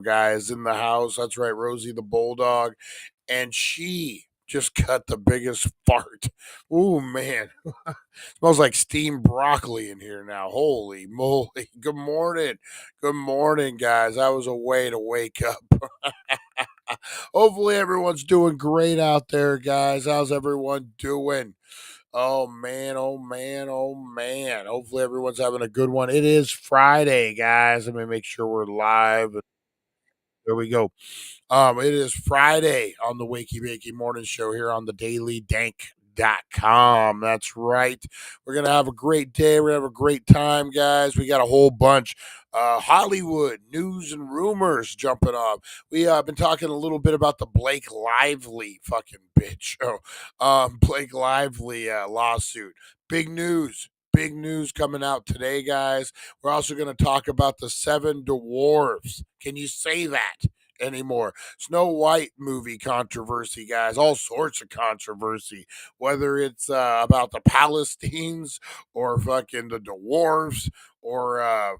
Guys in the house. That's right, Rosie the Bulldog. And she just cut the biggest fart. Ooh, man. Smells like steamed broccoli in here now. Holy moly. Good morning. Good morning, guys. That was a way to wake up. Hopefully, everyone's doing great out there, guys. How's everyone doing? Oh man, oh man, oh man. Hopefully everyone's having a good one. It is Friday, guys. Let me make sure we're live. There we go. It is Friday on the Wakey Bakey Morning Show here on the Daily Dank.com. That's right. We're gonna have a great day. We're gonna have a great time, guys. We got a whole bunch. Hollywood news and rumors jumping off. We been talking a little bit about the Blake Lively fucking bitch. Blake Lively lawsuit. Big news. Big news coming out today, guys. We're also going to talk about the seven dwarfs. Can you say that anymore? Snow White movie controversy, guys. All sorts of controversy, whether it's about the Palestinians or fucking the dwarfs or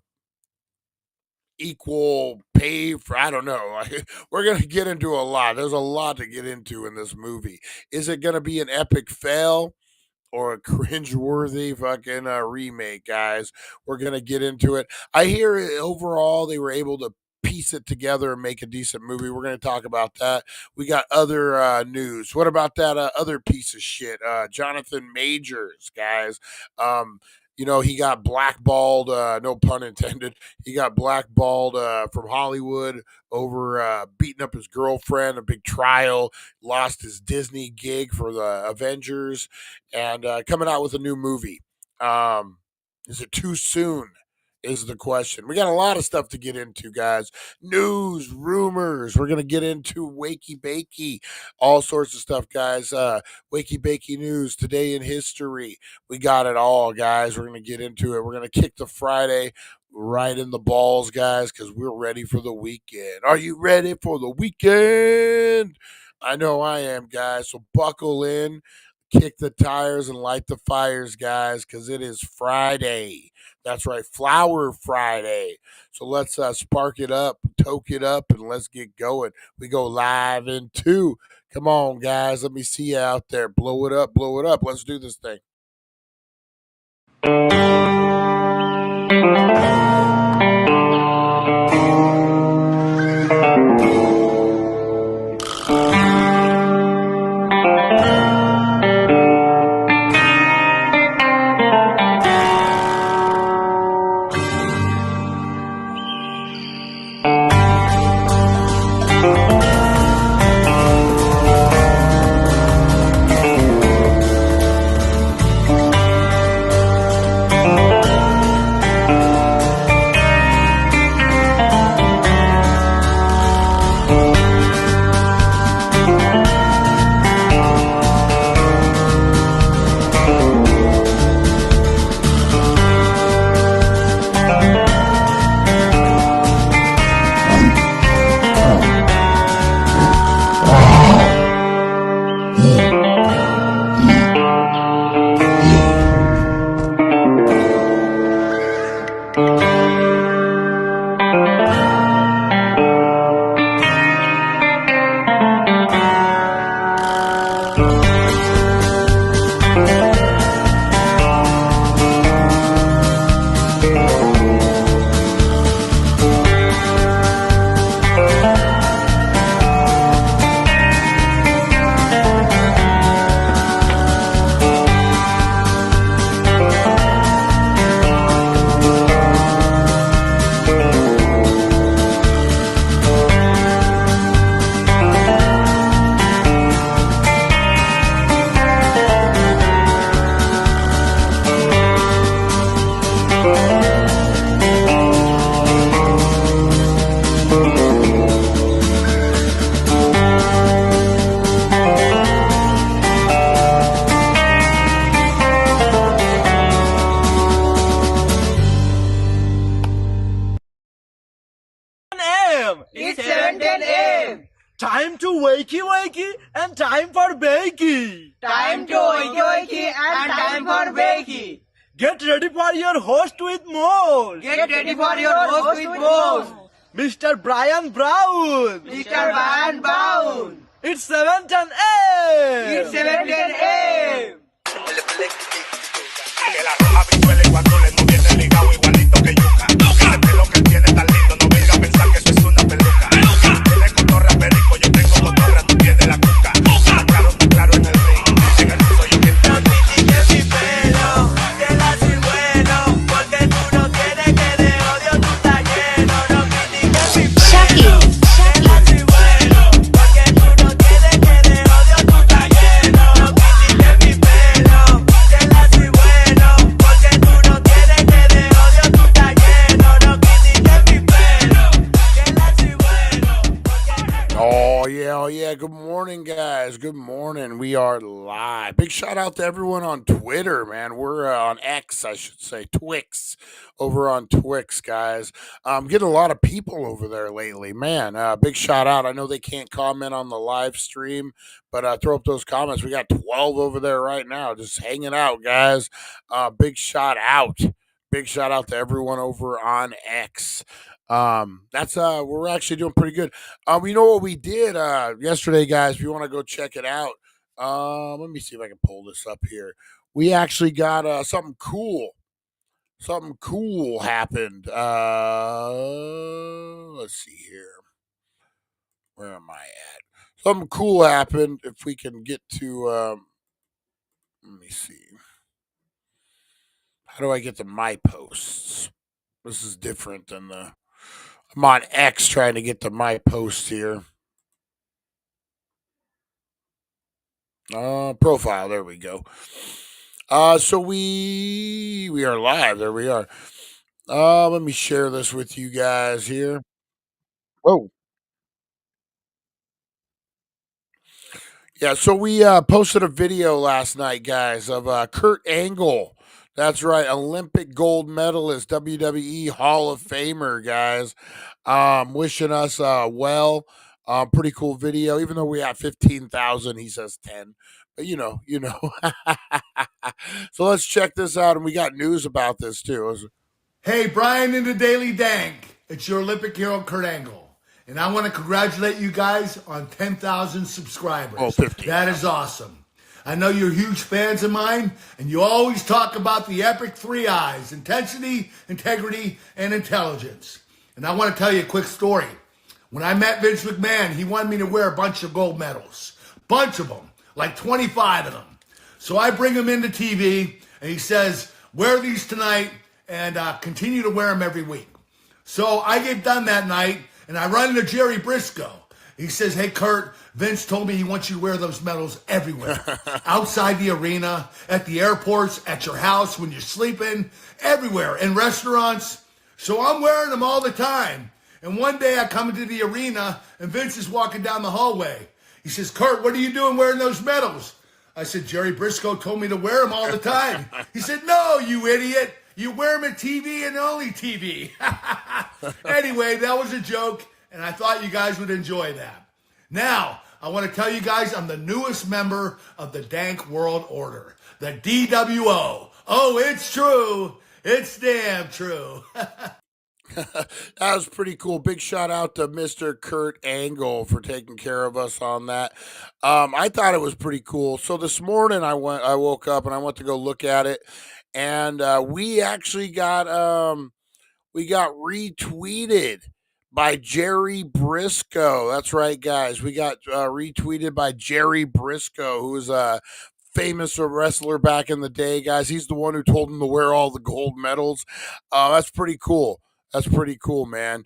equal pay for, I don't know. We're going to get into a lot. There's a lot to get into in this movie. Is it going to be an epic fail or a cringeworthy fucking remake, guys? We're going to get into it. I hear overall they were able to piece it together and make a decent movie. We're going to talk about that. We got other news. What about that other piece of shit, Jonathan Majors, guys? He got blackballed, no pun intended. He got blackballed from Hollywood over beating up his girlfriend, a big trial, lost his Disney gig for the Avengers, and coming out with a new movie. Is it too soon? Is the question. We got a lot of stuff to get into, guys. News, rumors. We're going to get into Wakey Bakey, all sorts of stuff, guys. Wakey Bakey news, today in history. We got it all, guys. We're going to get into it. We're going to kick the Friday right in the balls, guys, because we're ready for the weekend. Are you ready for the weekend? I know I am, guys. So buckle in, kick the tires, and light the fires, guys, because it is Friday. That's right, Flower Friday. So let's spark it up, toke it up, and let's get going. We go live in 2. Come on, guys. Let me see you out there. Blow it up, blow it up. Let's do this thing. Time to wakey wakey and time for bakey. Time to wakey wakey and time for bakey. Get ready for your host with more. Get ready for your host with more. Mr. Brian Brown. Mr. Van Brown. It's 7:10 a.m. It's 7:10 a.m. Que la roja visuela y cuando le no viene ligado igualito que yuca. El pelo que tiene tan lindo, no venga a pensar que eso es una peluca. Tiene cotorra perico, yo tengo cotorra, tú tienes la cuca. Está claro en el ring, en el piso yo quien te No critiques mi pelo, que la soy bueno, porque tú no tienes que de odio tú estás lleno. No critiques mi pelo, que la soy bueno, porque tú no tienes que de odio tú estás lleno. No critiques mi pelo, que la soy bueno, porque tú no tienes que de odio tú estás lleno. No critiques mi pelo, que la soy bueno, porque Oh yeah. Good morning, guys. Good morning. We are live. Big shout out to everyone on Twitter, man. We're on X, I should say, Twix, over on Twix, guys. Getting a lot of people over there lately, man. Big shout out. I know they can't comment on the live stream, but throw up those comments. We got 12 over there right now, just hanging out, guys. Big shout out. Big shout out to everyone over on X. That's we're actually doing pretty good. You know what we did yesterday, guys? If you want to go check it out, let me see if I can pull this up here. We actually got something cool. Something cool happened. Let's see here. Where am I at? Something cool happened. If we can get to, let me see. How do I get to my posts? This is different than the. I'm on X trying to get to my post here. Profile. There we go. So we are live. There we are. Let me share this with you guys here. Whoa. Yeah, so we posted a video last night, guys, of Kurt Angle. That's right, Olympic gold medalist, WWE Hall of Famer, guys. Wishing us well. Pretty cool video. Even though we have 15,000, he says 10. But you know. So let's check this out, and we got news about this too. Hey, Brian in the Daily Dank. It's your Olympic hero, Kurt Angle. And I want to congratulate you guys on 10,000 subscribers. Oh, 15. That is awesome. I know you're huge fans of mine, and you always talk about the epic three I's: intensity, integrity, and intelligence. And I want to tell you a quick story. When I met Vince McMahon, he wanted me to wear a bunch of gold medals. Bunch of them, like 25 of them. So I bring him into TV, and he says, wear these tonight and continue to wear them every week. So I get done that night, and I run into Jerry Briscoe. He says, hey, Kurt, Vince told me he wants you to wear those medals everywhere. Outside the arena, at the airports, at your house, when you're sleeping, everywhere, in restaurants. So I'm wearing them all the time. And one day I come into the arena, and Vince is walking down the hallway. He says, Kurt, what are you doing wearing those medals? I said, Jerry Briscoe told me to wear them all the time. He said, no, you idiot. You wear them at TV and only TV. Anyway, that was a joke, and I thought you guys would enjoy that. Now, I want to tell you guys I'm the newest member of the Dank World Order, the DWO. Oh, it's true. It's damn true. That was pretty cool. Big shout out to Mr. Kurt Angle for taking care of us on that. I thought it was pretty cool. So this morning I woke up and I went to go look at it, and we actually got retweeted by Jerry Briscoe. That's right, guys. We got retweeted by Jerry Briscoe, who was a famous wrestler back in the day, guys. He's the one who told him to wear all the gold medals. That's pretty cool. That's pretty cool, man.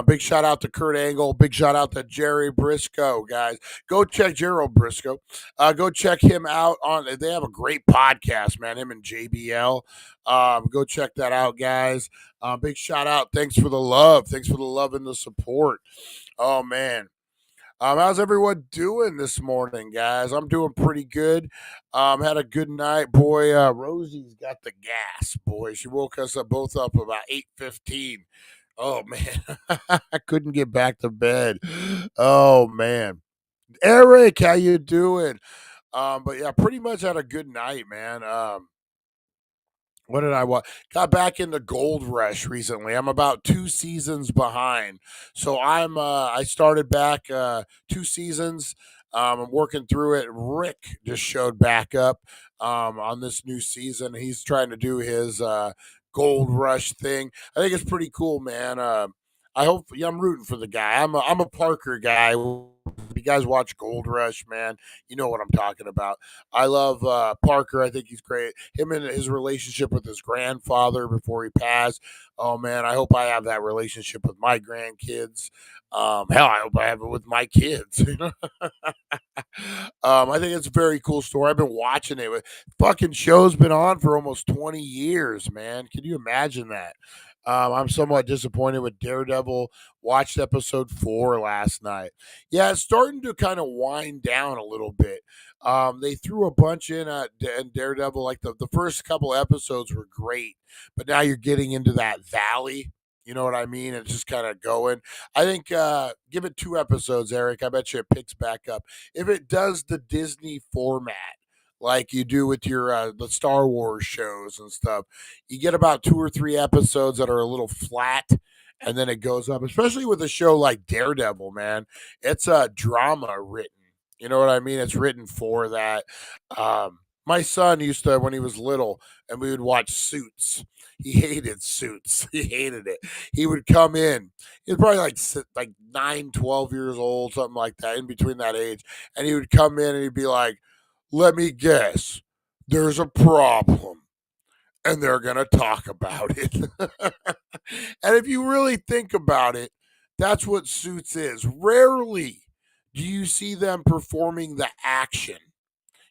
Big shout out to Kurt Angle. Big shout out to Jerry Briscoe, guys. Go check Gerald Briscoe. Go check him out on. They have a great podcast, man. Him and JBL. Go check that out, guys. Big shout out. Thanks for the love. Thanks for the love and the support. Oh man. How's everyone doing this morning, guys? I'm doing pretty good. Had a good night, boy. Rosie's got the gas, boy. She woke us up both up about 8:15. Oh man, I couldn't get back to bed. Oh man, Eric, how you doing? But yeah, pretty much had a good night, man. What did I watch? Got back into Gold Rush recently. I'm about 2 seasons behind, so I started back 2 seasons. I'm working through it. Rick just showed back up on this new season. He's trying to do his Gold Rush thing. I think it's pretty cool, man. I hope yeah, I'm rooting for the guy. I'm a Parker guy. If you guys watch Gold Rush, man, you know what I'm talking about. I love Parker. I think he's great. Him and his relationship with his grandfather before he passed. Oh man, I hope I have that relationship with my grandkids. Hell, I hope I have it with my kids. I think it's a very cool story. I've been watching it. Fucking show's been on for almost 20 years, man. Can you imagine that? I'm somewhat disappointed with Daredevil. Watched episode 4 last night. Yeah, it's starting to kind of wind down a little bit. They threw a bunch in Daredevil. Like the first couple episodes were great, but now you're getting into that valley. You know what I mean? It's just kind of going. I think give it 2 episodes, Eric. I bet you it picks back up. If it does the Disney format, like you do with your the Star Wars shows and stuff, you get about 2 or 3 episodes that are a little flat, and then it goes up. Especially with a show like Daredevil, man, it's a drama written. You know what I mean? It's written for that. My son used to when he was little, and we would watch Suits. He hated Suits. He hated it. He would come in. He was probably like 9, 12 years old, something like that, in between that age. And he would come in and he'd be like, let me guess, there's a problem and they're going to talk about it. And if you really think about it, that's what Suits is. Rarely do you see them performing the action.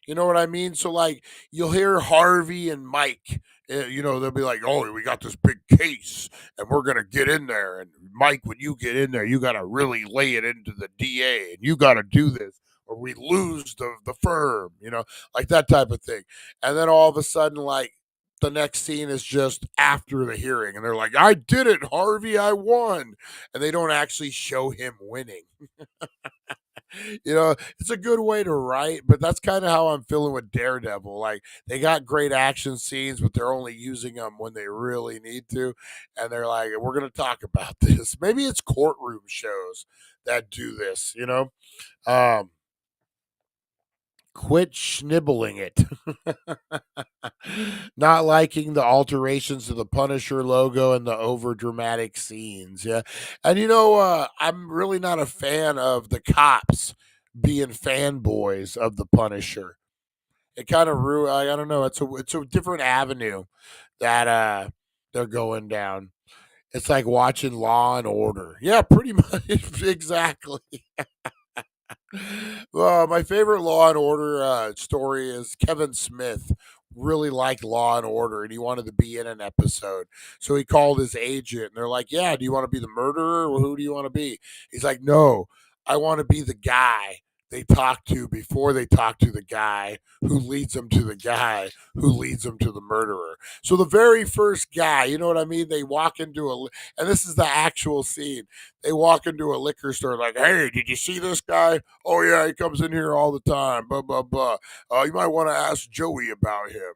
You know what I mean? So like you'll hear Harvey and Mike, they'll be like, "Oh, we got this big case, and we're gonna get in there." And Mike, when you get in there, you gotta really lay it into the DA, and you gotta do this, or we lose the firm. Like that type of thing. And then all of a sudden, like the next scene is just after the hearing, and they're like, "I did it, Harvey, I won," and they don't actually show him winning. It's a good way to write, but that's kind of how I'm feeling with Daredevil. Like they got great action scenes, but they're only using them when they really need to. And they're like, we're going to talk about this. Maybe it's courtroom shows that do this. Um, Quit schnibbling it. Not liking the alterations to the Punisher logo and the over dramatic scenes. Yeah. And I'm really not a fan of the cops being fanboys of the Punisher. It kind of I don't know, it's a different avenue that they're going down. It's like watching Law and Order. Yeah, pretty much exactly. My favorite Law and Order story is Kevin Smith really liked Law and Order and he wanted to be in an episode. So he called his agent and they're like, "Yeah, do you want to be the murderer or who do you want to be?" He's like, "No, I want to be the guy they talk to before they talk to the guy who leads them to the guy who leads them to the murderer." So the very first guy, you know what I mean? They walk into and this is the actual scene. They walk into a liquor store like, "Hey, did you see this guy? Oh yeah, he comes in here all the time. Blah blah blah. You might want to ask Joey about him."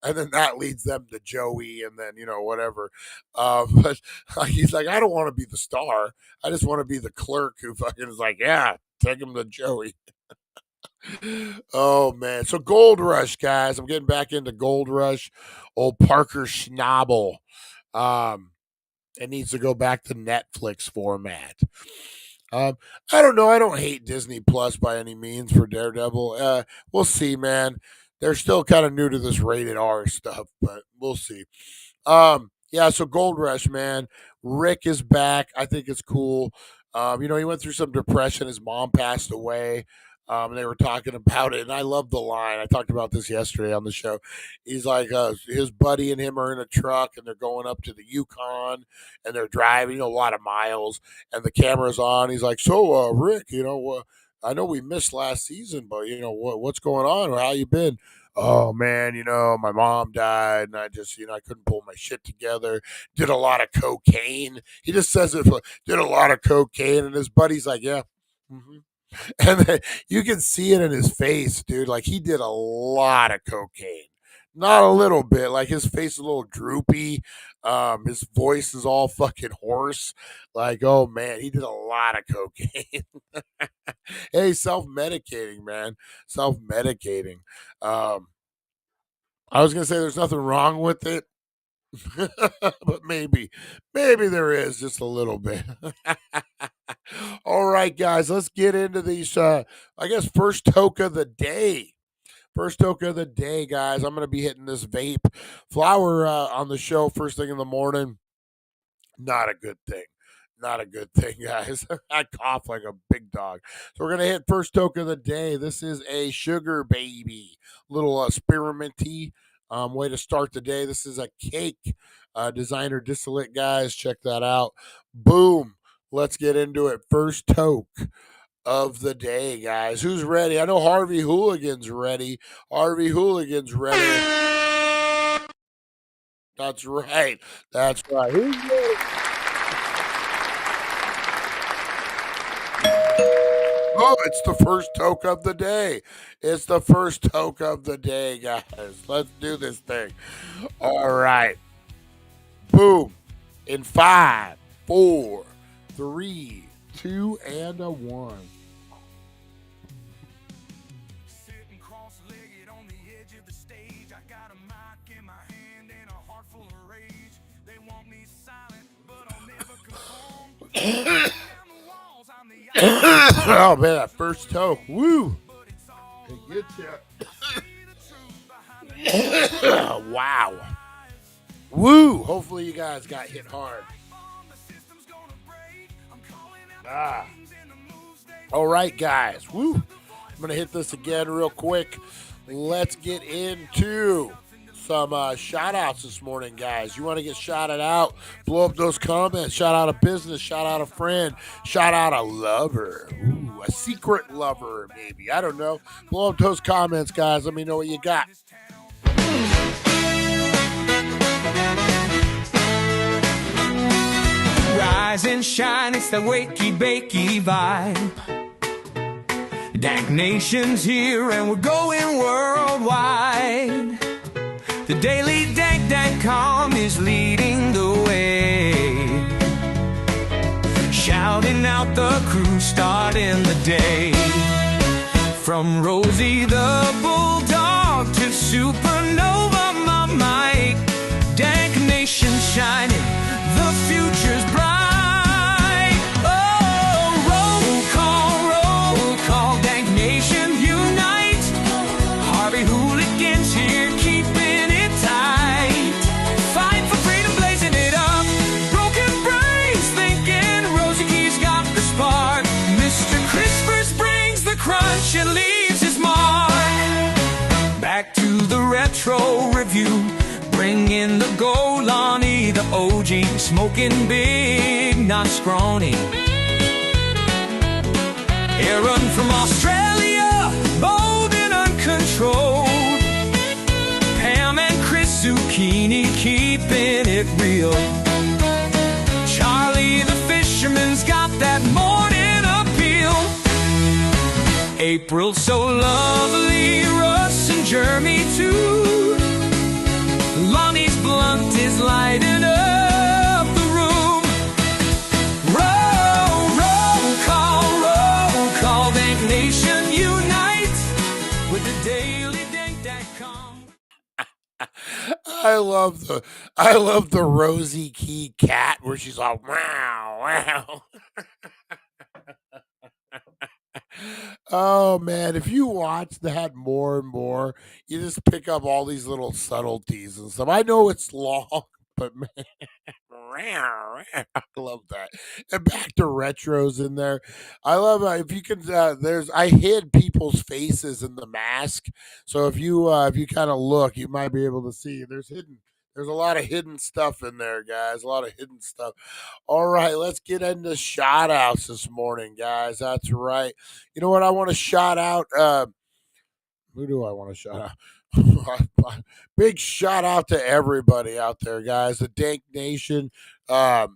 And then that leads them to Joey, and then whatever. But he's like, "I don't want to be the star. I just want to be the clerk who fucking is like, yeah, take him to Joey." Oh man, so Gold Rush, guys. I'm getting back into Gold Rush. Old Parker Schnabel. Um, it needs to go back to Netflix format. Um, I don't know. I don't hate Disney Plus by any means for Daredevil. We'll see, man. They're still kind of new to this rated R stuff, but we'll see. Yeah, so Gold Rush, man. Rick is back. I think it's cool. He went through some depression. His mom passed away. And they were talking about it, and I love the line. I talked about this yesterday on the show. He's like, his buddy and him are in a truck, and they're going up to the Yukon, and they're driving a lot of miles, and the camera's on. He's like, "So, Rick, I know we missed last season, but what's going on, or how you been?" "Oh man, my mom died, and I just, I couldn't pull my shit together. Did a lot of cocaine." He just says it. Did a lot of cocaine, and his buddy's like, "Yeah." Mm-hmm. And then you can see it in his face, dude. Like he did a lot of cocaine. Not a little bit. Like his face is a little droopy. His voice is all fucking hoarse. Like, oh man, he did a lot of cocaine. Hey, self medicating, man. Self medicating. Um, I was gonna say there's nothing wrong with it, but maybe there is just a little bit. All right, guys, let's get into these. I guess first toke of the day. First toke of the day, guys. I'm gonna be hitting this vape flower on the show first thing in the morning. Not a good thing. Not a good thing, guys. I cough like a big dog. So we're gonna hit first toke of the day. This is a sugar baby, little experimenty way to start the day. This is a cake designer distillate, guys. Check that out. Boom. Let's get into it. First toke of the day, guys. Who's ready? I know Harvey Hooligan's ready. Harvey Hooligan's ready. That's right. That's right. Who's ready? Oh, it's the first toke of the day. It's the first toke of the day, guys. Let's do this thing. All right. Boom. In 5, 4, 3, 2, and a 1. Sitting cross-legged on the edge of the stage. I got a mic in my hand and a heart full of rage. They want me silent, but I'll never conform. Oh man, that first toke. Woo. It gets you. Wow. Woo. Hopefully you guys got hit hard. Ah. All right, guys. Woo. I'm going to hit this again real quick. Let's get into some shout outs this morning, guys. You want to get shouted out, blow up those comments, shout out a business, shout out a friend, shout out a lover. Ooh, a secret lover, maybe. I don't know. Blow up those comments, guys. Let me know what you got. Rise and shine, it's the Wakey Bakey vibe. Dank Nation's here and we're going worldwide. The daily Dank.com is leading the way. Shouting out the crew, starting the day. From Rosie the Bulldog to Supernova, my Mike. Dank Nation shining, the future's bright. Roll call, Dank Nation unite. Harvey Hooligans here, keeping it tight. Fight for freedom, blazing it up. Broken brains thinking Rosie Key's got the spark. Mr. Crispers brings the crunch and leaves his mark. Back to the retro review. Bring in the Golani, the OG, smoking big, not scrawny. Aaron from Australia, bold and uncontrolled. Pam and Chris Zucchini, keeping it real. Charlie the fisherman's got that morning appeal. April so lovely, Russ and Jeremy too. Lonnie's blunt is lighting up the room. Roll call, Dank Nation unite with the daily Dank.com. I love the Rosie Key cat where she's all wow wow. Oh man, if you watch that more and more, you just pick up all these little subtleties and stuff. I know it's long, but man, I love that. And back to retros in there. I love if you can. I hid people's faces in the mask, so if you kind of look, you might be able to see. There's a lot of hidden stuff in there, guys. A lot of hidden stuff. All right, let's get into shout outs this morning, guys. That's right. You know what? I want to shout out. Who do I want to shout out? Big shout out to everybody out there, guys. The Dank Nation. Man,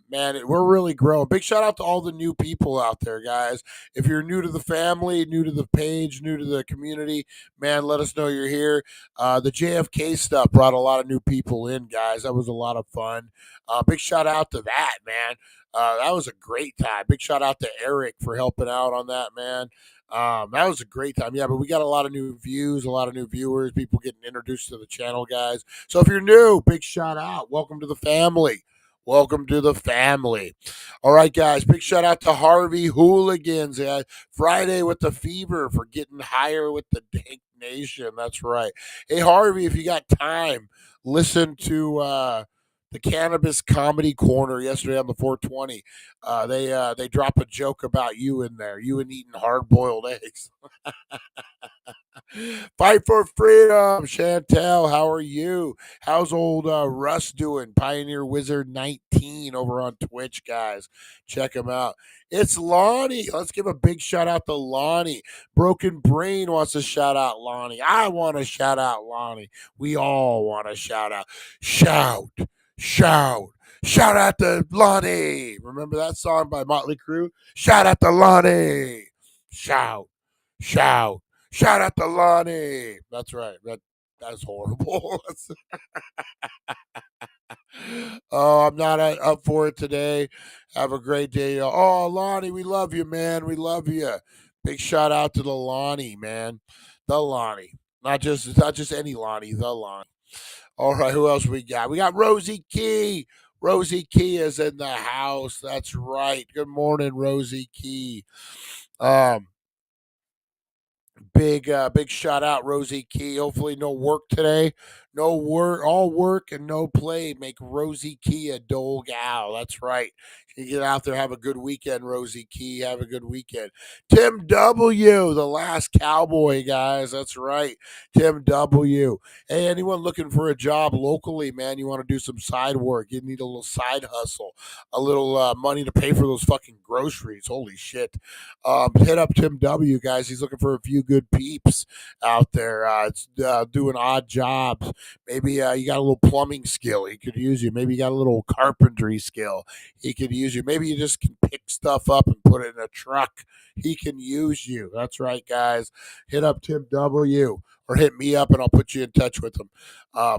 we're really growing. Big shout out to all the new people out there, guys. If you're new to the family, new to the page, new to the community, man, let us know you're here. The JFK stuff brought a lot of new people in, guys. That was a lot of fun. Big shout out to that, man. That was a great time. Big shout out to Eric for helping out on that, man. That was a great time. Yeah, but we got a lot of new views, a lot of new viewers, people getting introduced to the channel, guys. So if you're new, big shout out. Welcome to the family. Welcome to the family. All right, guys. Big shout out to Harvey Hooligans. Friday with the Fever for getting higher with the Dank Nation. That's right. Hey, Harvey, if you got time, listen to the Cannabis Comedy Corner yesterday on the 420. They drop a joke about you in there, you and eating hard boiled eggs. Fight for freedom, Chantel. How are you? How's old Russ doing? Pioneer Wizard 19 over on Twitch, guys. Check him out. It's Lonnie. Let's give a big shout out to Lonnie. Broken Brain wants to shout out Lonnie. I want to shout out Lonnie. We all want to shout out. Shout. Shout out to Lonnie. Remember that song by Motley Crue? Shout out to Lonnie. Shout. Shout out to Lonnie. That's right. That's horrible. Oh, I'm not up for it today. Have a great day. Oh, Lonnie, we love you, man. We love you. Big shout out to the Lonnie, man. The Lonnie. Not just any Lonnie, the Lonnie. All right, who else we got? We got Rosie Key. Rosie Key is in the house. That's right. Good morning, Rosie Key. Big shout out, Rosie Key. Hopefully, no work today. No work, all work and no play. Make Rosie Key a dull gal. That's right. You get out there, have a good weekend, Rosie Key. Have a good weekend. Tim W, the last cowboy, guys. That's right. Tim W. Hey, anyone looking for a job locally, man? You want to do some side work? You need a little side hustle, a little money to pay for those fucking groceries. Holy shit. Hit up Tim W, guys. He's looking for a few good peeps out there. It's doing odd jobs. Maybe you got a little plumbing skill. He could use you. Maybe you got a little carpentry skill. He could use you. Maybe you just can pick stuff up and put it in a truck. He can use you. That's right, guys. Hit up Tim W or hit me up and I'll put you in touch with him.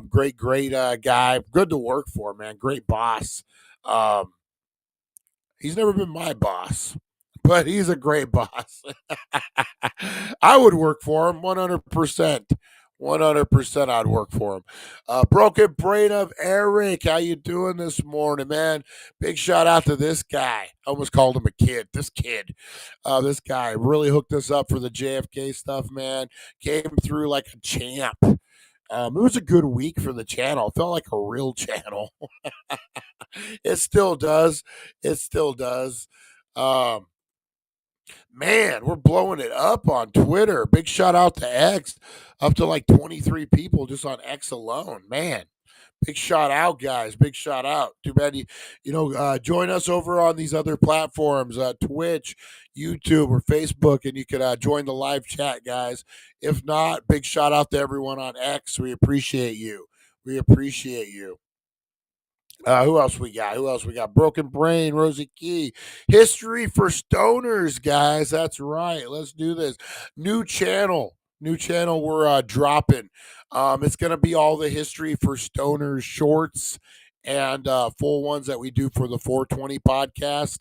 Great guy. Good to work for, man. Great boss. He's never been my boss, but he's a great boss. I would work for him 100%. 100% I'd work for him. Broken Brain of Eric, how you doing this morning, man? Big shout out to this guy. I almost called him a kid. This guy really hooked us up for the JFK stuff, man. Came through like a champ. It was a good week for the channel. It felt like a real channel. It still does. Man, we're blowing it up on Twitter. Big shout out to X. Up to like 23 people just on X alone. Man, big shout out, guys. Big shout out. Too bad join us over on these other platforms, Twitch, YouTube, or Facebook, and you could join the live chat, guys. If not, big shout out to everyone on X. We appreciate you. Who else we got? Broken Brain, Rosie Key. History for Stoners, guys. That's right. Let's do this. New channel we're dropping. It's going to be all the History for Stoners shorts and full ones that we do for the 420 podcast.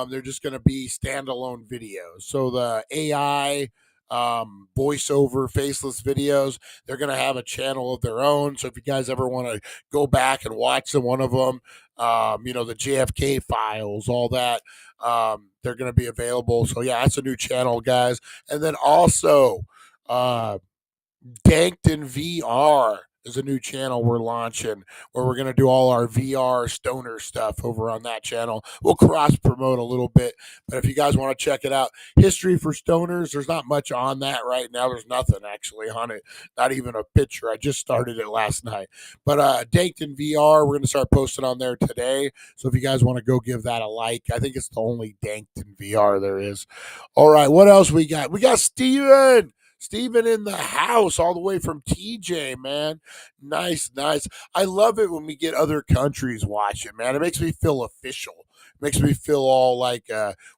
They're just going to be standalone videos. So the AI voiceover faceless videos, they're going to have a channel of their own. So if you guys ever want to go back and watch one of them, the JFK files, all that, they're going to be available. So yeah, that's a new channel, guys. And then also Danked in VR is a new channel we're launching where we're going to do all our VR stoner stuff over on that channel. We'll cross promote a little bit, but if you guys want to check it out, History for Stoners, there's not much on that right now. There's nothing actually on it, not even a picture. I just started it last night. But Danked in VR, we're going to start posting on there today. So if you guys want to go give that a like, I think it's the only Danked in VR there is. All right, what else we got? We got Steven. Steven in the house, all the way from TJ, man. Nice, nice. I love it when we get other countries watching, man. It makes me feel official. It makes me feel all like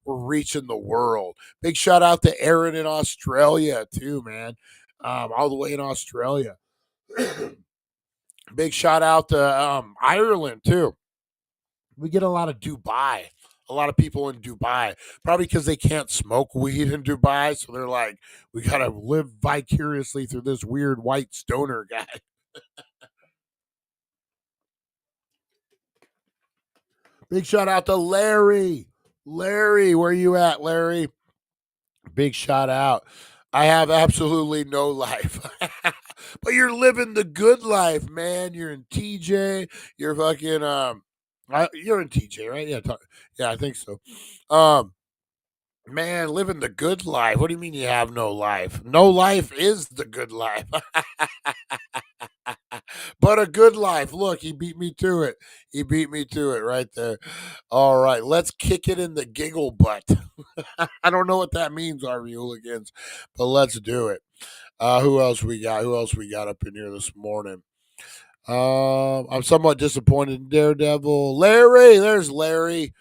we're reaching the world. Big shout out to Aaron in Australia, too, man. All the way in Australia. Big shout out to Ireland, too. We get a lot of Dubai. A lot of people in Dubai, probably because they can't smoke weed in Dubai. So they're like, we got to live vicariously through this weird white stoner guy. Big shout out to Larry. Larry, where you at, Larry? Big shout out. I have absolutely no life. But you're living the good life, man. You're in TJ. You're fucking you're in TJ, right? Yeah, yeah, I think so. Man, living the good life. What do you mean you have no life? No life is the good life. But a good life. Look, he beat me to it. He beat me to it right there. All right, let's kick it in the giggle butt. I don't know what that means, RV Hooligans, but let's do it. Who else we got? Who else we got up in here this morning? I'm somewhat disappointed in Daredevil. Larry, there's Larry,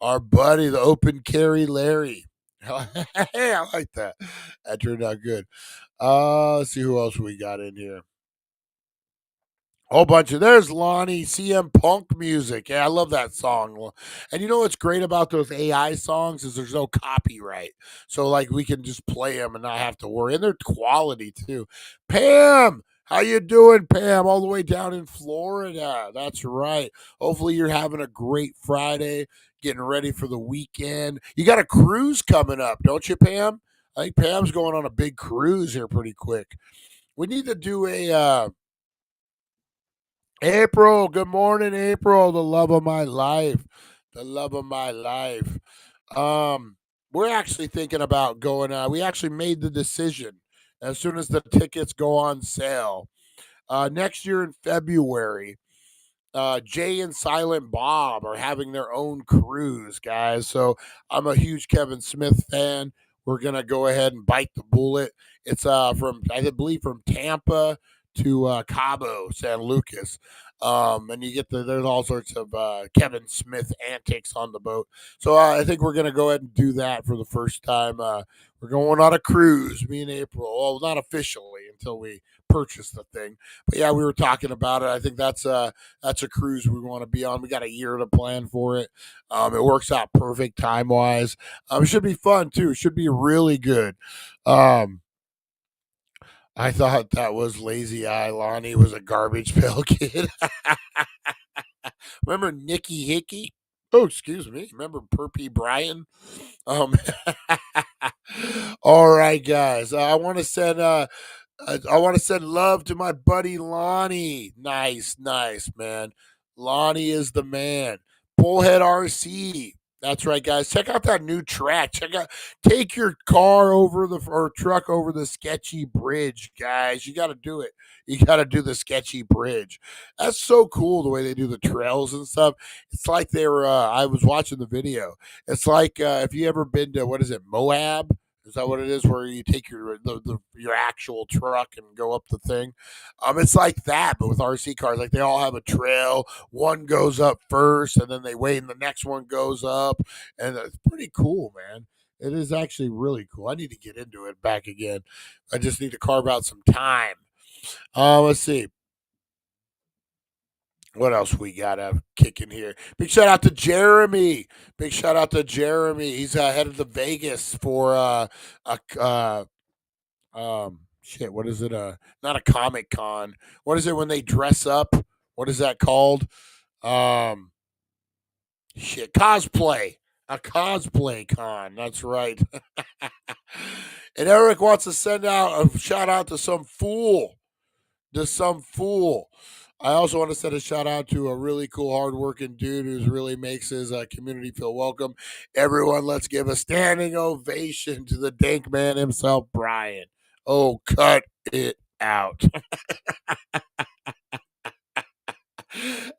our buddy, the open carry Larry. Hey, I like that. That turned out good. Let's see who else we got in here. Whole bunch of there's Lonnie CM Punk music. Yeah, I love that song. And you know what's great about those AI songs is there's no copyright, so like we can just play them and not have to worry. And they're quality too. Pam, how you doing, Pam? All the way down in Florida. That's right. Hopefully you're having a great Friday, getting ready for the weekend. You got a cruise coming up, don't you, Pam? I think Pam's going on a big cruise here pretty quick. We need to do a April, good morning, April, the love of my life. The love of my life. We're actually thinking about going we actually made the decision as soon as the tickets go on sale. Next year in February, Jay and Silent Bob are having their own cruise, guys. So I'm a huge Kevin Smith fan. We're gonna go ahead and bite the bullet. It's from I believe from Tampa to Cabo San Lucas. And you get there's all sorts of Kevin Smith antics on the boat. So I think we're gonna go ahead and do that for the first time. We're going on a cruise, me and April. Well, not officially until we purchase the thing, but yeah, we were talking about it. I think that's a cruise we want to be on. We got a year to plan for it. It works out perfect time wise. It should be fun too. It should be really good. I thought that was Lazy Eye. Lonnie was a garbage pail kid. Remember Nicky Hickey? Oh, excuse me. Remember Perpy Brian? Um, all right, guys. I want to send love to my buddy Lonnie. Nice, nice, man. Lonnie is the man. Bullhead RC. That's right, guys. Check out that new track. Take your car over or truck over the sketchy bridge, guys. You got to do it. You got to do the sketchy bridge. That's so cool the way they do the trails and stuff. It's like they were. I was watching the video. It's like if you ever been to what is it, Moab? Is that what it is? Where you take your actual truck and go up the thing? It's like that, but with RC cars. Like they all have a trail. One goes up first, and then they wait, and the next one goes up, and it's pretty cool, man. It is actually really cool. I need to get into it back again. I just need to carve out some time. Let's see. What else we got kicking here? Big shout out to Jeremy. Big shout out to Jeremy. He's headed to Vegas for shit. What is it? Not a Comic Con. What is it when they dress up? What is that called? Shit, cosplay. A cosplay con. That's right. And Eric wants to send out a shout out to some fool. I also want to send a shout out to a really cool, hardworking dude who really makes his community feel welcome. Everyone, let's give a standing ovation to the Dank man himself, Brian. Oh, cut it out.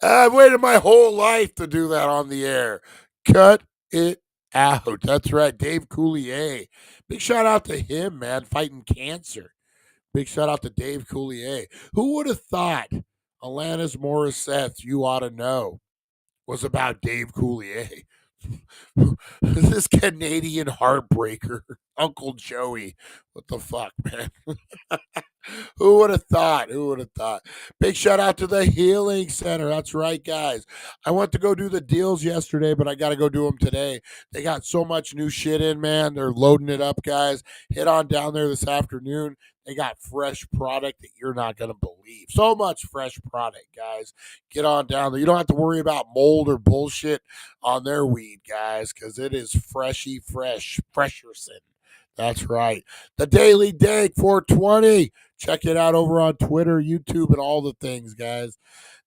I've waited my whole life to do that on the air. Cut it out. That's right. Dave Coulier. Big shout out to him, man, fighting cancer. Big shout out to Dave Coulier. Who would have thought Alanis Morissette's You Ought to Know was about Dave Coulier? This Canadian heartbreaker, Uncle Joey. What the fuck, man? Who would have thought? Who would have thought? Big shout out to the Healing Center. That's right, guys. I went to go do the deals yesterday, but I got to go do them today. They got so much new shit in, man. They're loading it up, guys. Head on down there this afternoon. They got fresh product that you're not going to believe. So much fresh product, guys. Get on down there. You don't have to worry about mold or bullshit on their weed, guys, because it is freshy fresh. Fresherson. That's right. The Daily Dank 420. Check it out over on Twitter, YouTube, and all the things, guys.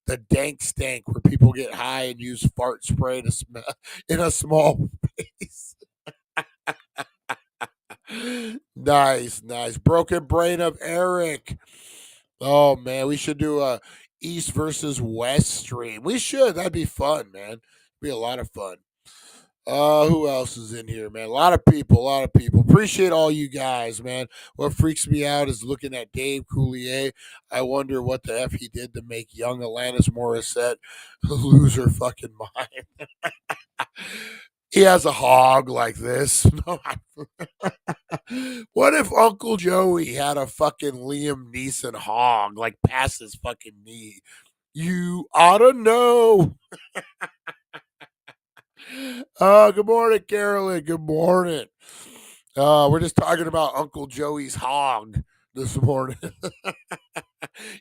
The Dank Stank, where people get high and use fart spray to smell in a small space. Nice, nice. Broken Brain of Eric. Oh, man, we should do a East versus West stream. We should. That'd be fun, man. Be a lot of fun. Who else is in here, man? A lot of people. Appreciate all you guys, man. What freaks me out is looking at Dave Coulier. I wonder what the F he did to make young Alanis Morissette lose her fucking mind. He has a hog like this. What if Uncle Joey had a fucking Liam Neeson hog, like past his fucking knee? You ought to know. Good morning, Carolyn. Good morning. We're just talking about Uncle Joey's hog this morning.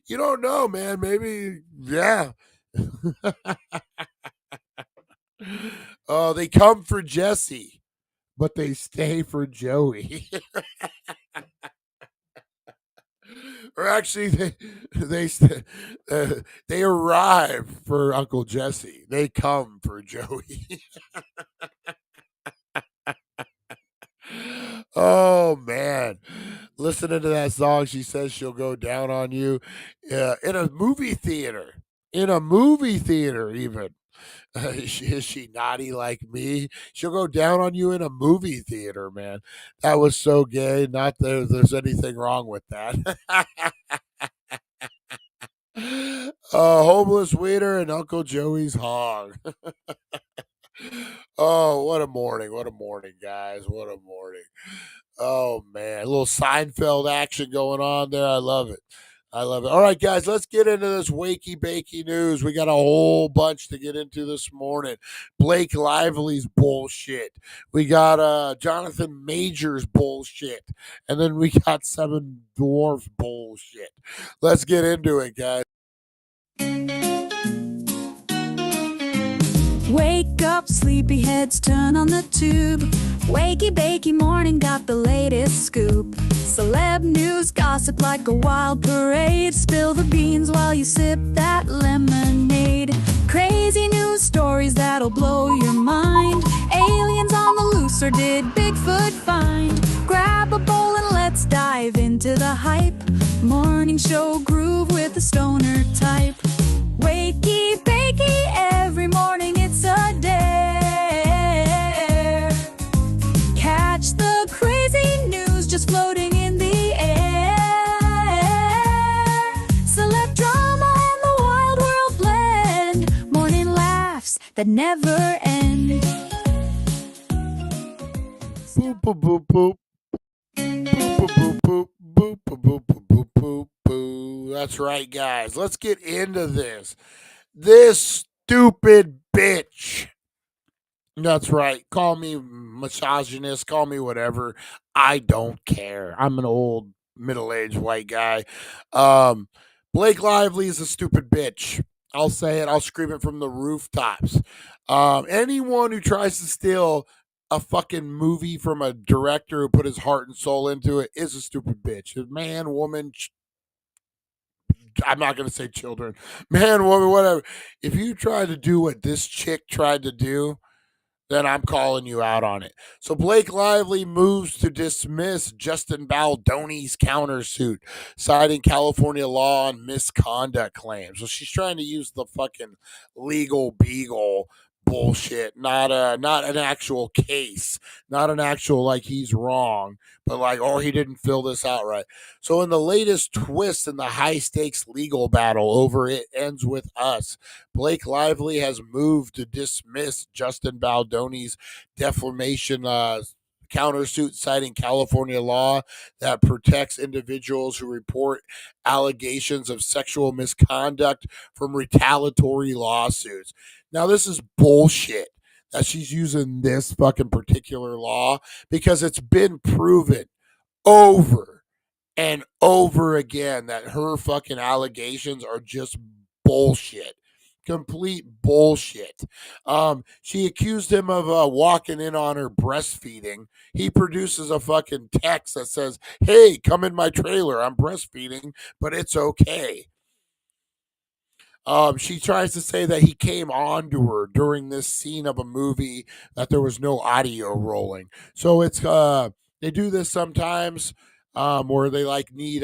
You don't know, man. Maybe, yeah. They come for Jesse, but they stay for Joey. Or actually, they arrive for Uncle Jesse. They come for Joey. Oh man, listening to that song, she says she'll go down on you in a movie theater. In a movie theater, even. Is she naughty like me? She'll go down on you in a movie theater, man. That was so gay. Not that there's anything wrong with that. Homeless waiter and Uncle Joey's hog. Oh, what a morning. What a morning, guys. What a morning. Oh, man. A little Seinfeld action going on there. I love it. I love it. All right, guys, let's get into this Wakey Bakey news. We got a whole bunch to get into this morning. Blake Lively's bullshit. We got Jonathan Major's bullshit. And then we got Seven Dwarfs bullshit. Let's get into it, guys. Wake up, sleepyheads, turn on the tube. Wakey bakey morning got the latest scoop. Celeb news gossip like a wild parade. Spill the beans while you sip that lemonade. Crazy news stories that'll blow your mind. Aliens on the loose, or did Bigfoot find? Grab a bowl and let's dive into the hype. Morning show groove with the stoner type. Wakey bakey, every morning it's a dare. Catch the crazy news just floating in the air. Celeb drama and the wild world blend. Morning laughs that never end. Boop, boop, boop, boop. Boop, boop, boop, boop. Boop, boop, boop, boop, boop, boop, boop. That's right, guys. Let's get into this. This stupid bitch. That's right. Call me misogynist. Call me whatever. I don't care. I'm an old, middle-aged white guy. Blake Lively is a stupid bitch. I'll say it. I'll scream it from the rooftops. Anyone who tries to steal a fucking movie from a director who put his heart and soul into it is a stupid bitch. Man, woman, I'm not going to say children. Man, woman, whatever. If you try to do what this chick tried to do, then I'm calling you out on it. So Blake Lively moves to dismiss Justin Baldoni's countersuit, citing California law on misconduct claims. So she's trying to use the fucking legal beagle bullshit, not an actual case, not an actual like he's wrong, but like, oh, he didn't fill this out right. So in the latest twist in the high stakes legal battle over It Ends With Us, Blake Lively has moved to dismiss Justin Baldoni's defamation countersuit, citing California law that protects individuals who report allegations of sexual misconduct from retaliatory lawsuits. Now, this is bullshit that she's using this fucking particular law, because it's been proven over and over again that her fucking allegations are just bullshit. Complete bullshit. She accused him of walking in on her breastfeeding. He produces a fucking text that says, "Hey, come in my trailer. I'm breastfeeding, but it's okay." She tries to say that he came on to her during this scene of a movie, that there was no audio rolling. So it's they do this sometimes, where they like need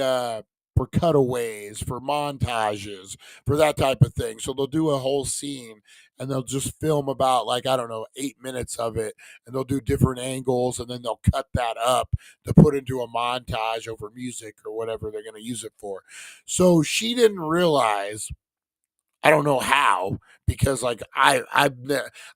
for cutaways, for montages, for that type of thing. So they'll do a whole scene and they'll just film about, like, I don't know, 8 minutes of it, and they'll do different angles, and then they'll cut that up to put into a montage over music or whatever they're going to use it for. So she didn't realize, I don't know how, because like I've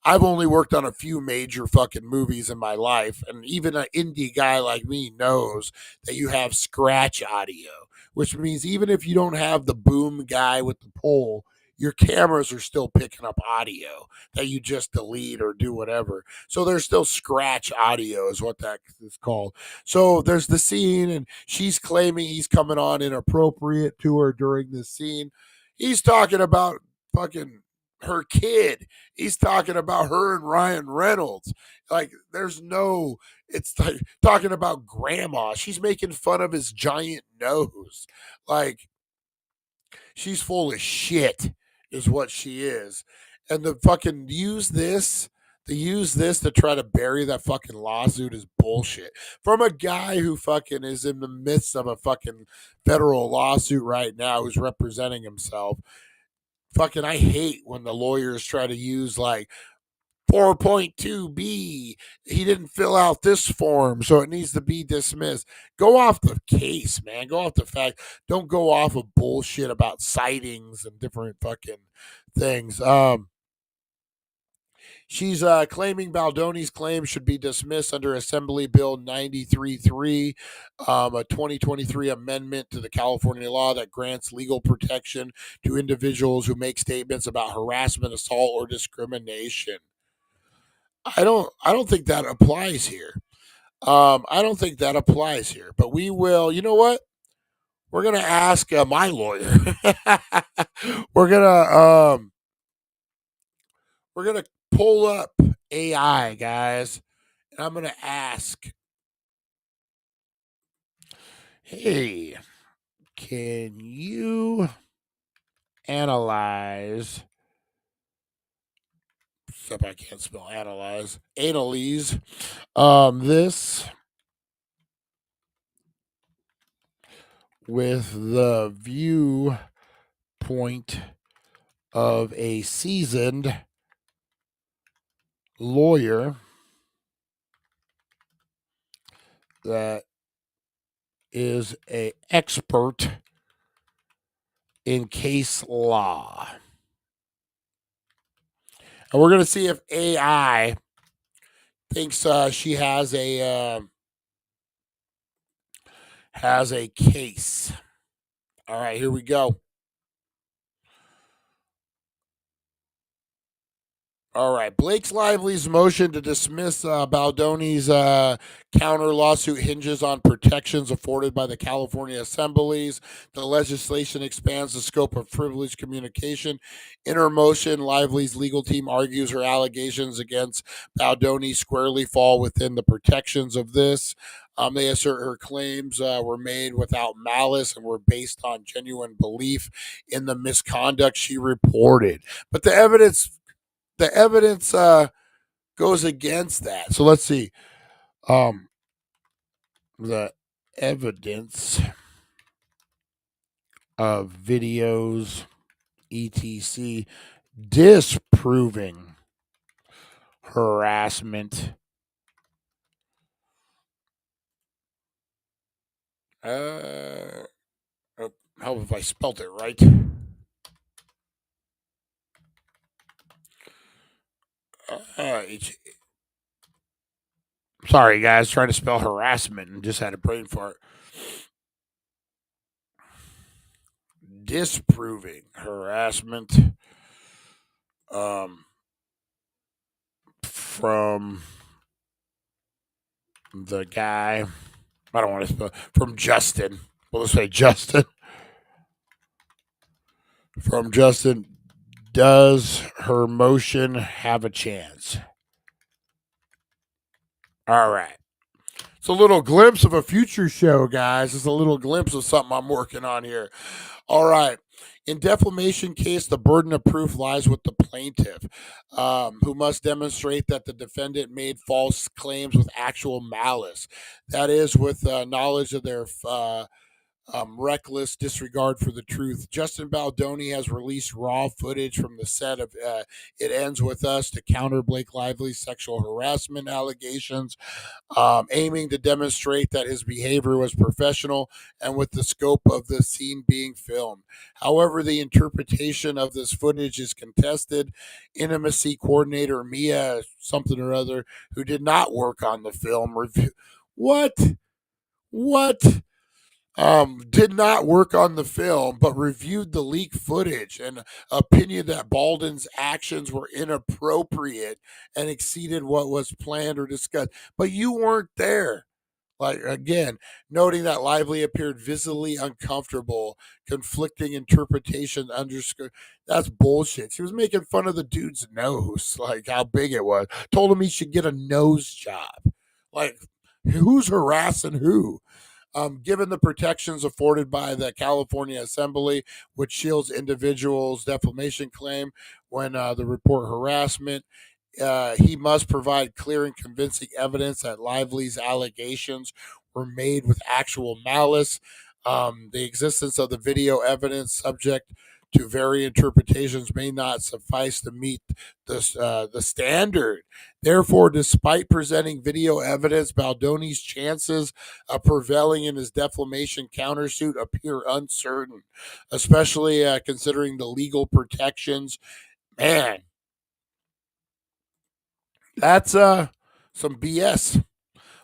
only worked on a few major fucking movies in my life, and even an indie guy like me knows that you have scratch audio, which means even if you don't have the boom guy with the pole, your cameras are still picking up audio that you just delete or do whatever. So there's still scratch audio is what that is called. So there's the scene, and she's claiming he's coming on inappropriate to her during this scene. He's talking about fucking her kid. He's talking about her and Ryan Reynolds. Like, there's no, it's like talking about grandma. She's making fun of his giant nose. Like, she's full of shit, is what she is. And the fucking use this to try to bury that fucking lawsuit is bullshit. From a guy who fucking is in the midst of a fucking federal lawsuit right now, who's representing himself. Fucking, I hate when the lawyers try to use like 4.2b. He didn't fill out this form, so it needs to be dismissed. Go off the case, man. Go off the fact. Don't go off of bullshit about sightings and different fucking things. She's claiming Baldoni's claim should be dismissed under Assembly Bill 93.3, a 2023 amendment to the California law that grants legal protection to individuals who make statements about harassment, assault, or discrimination. I don't think that applies here. I don't think that applies here. But we will. You know what? We're gonna ask my lawyer. we're gonna um, we're gonna pull up AI, guys, and I'm gonna ask, hey, can you analyze? Except I can't spell analyze. Analyze this with the viewpoint of a seasoned lawyer that is an expert in case law. And we're going to see if AI thinks she has a case. All right, here we go. All right. Blake Lively's motion to dismiss Baldoni's counter lawsuit hinges on protections afforded by the California assemblies. The legislation expands the scope of privileged communication. In her motion, Lively's legal team argues her allegations against Baldoni squarely fall within the protections of this. They assert her claims were made without malice and were based on genuine belief in the misconduct she reported. But the evidence goes against that. So let's see. The evidence of videos, etc., disproving harassment. How have I spelled it right? Sorry, guys, trying to spell harassment and just had a brain fart. Disproving harassment from the guy. I don't want to spell from Justin. Well, let's say Justin. From Justin, does her motion have a chance? All right. It's a little glimpse of a future show, guys. It's a little glimpse of something I'm working on here. All right. In defamation case, the burden of proof lies with the plaintiff, who must demonstrate that the defendant made false claims with actual malice. That is, with knowledge of their reckless disregard for the truth. Justin Baldoni has released raw footage from the set of It Ends With Us to counter Blake Lively's sexual harassment allegations, aiming to demonstrate that his behavior was professional and with the scope of the scene being filmed. However, the interpretation of this footage is contested. Intimacy coordinator Mia something or other, who did not work on the film, did not work on the film, but reviewed the leaked footage and opinion that Baldwin's actions were inappropriate and exceeded what was planned or discussed. But you weren't there. Like, again, noting that Lively appeared visibly uncomfortable, conflicting interpretation underscore. That's bullshit. She was making fun of the dude's nose, like how big it was. Told him he should get a nose job. Like, who's harassing who? Given the protections afforded by the California Assembly, which shields individuals' defamation claim when the report harassment, he must provide clear and convincing evidence that Lively's allegations were made with actual malice. The existence of the video evidence subject to varied interpretations may not suffice to meet the standard. Therefore, despite presenting video evidence, Baldoni's chances of prevailing in his defamation countersuit appear uncertain, especially considering the legal protections. Man, that's some BS.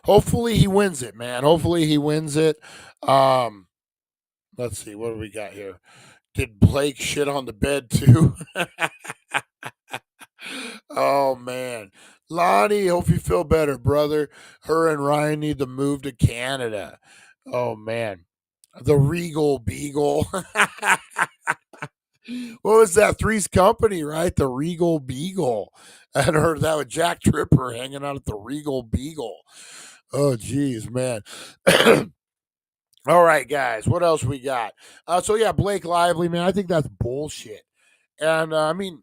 Hopefully he wins it, man. Hopefully he wins it. Let's see, what do we got here? Did Blake shit on the bed too? Oh man. Lonnie, hope you feel better, brother. Her and Ryan need to move to Canada. Oh man. The Regal Beagle. What was that? Three's Company, right? The Regal Beagle. I had heard that with Jack Tripper hanging out at the Regal Beagle. Oh, geez, man. All right, guys. What else we got? So yeah, Blake Lively, man. I think that's bullshit. And I mean,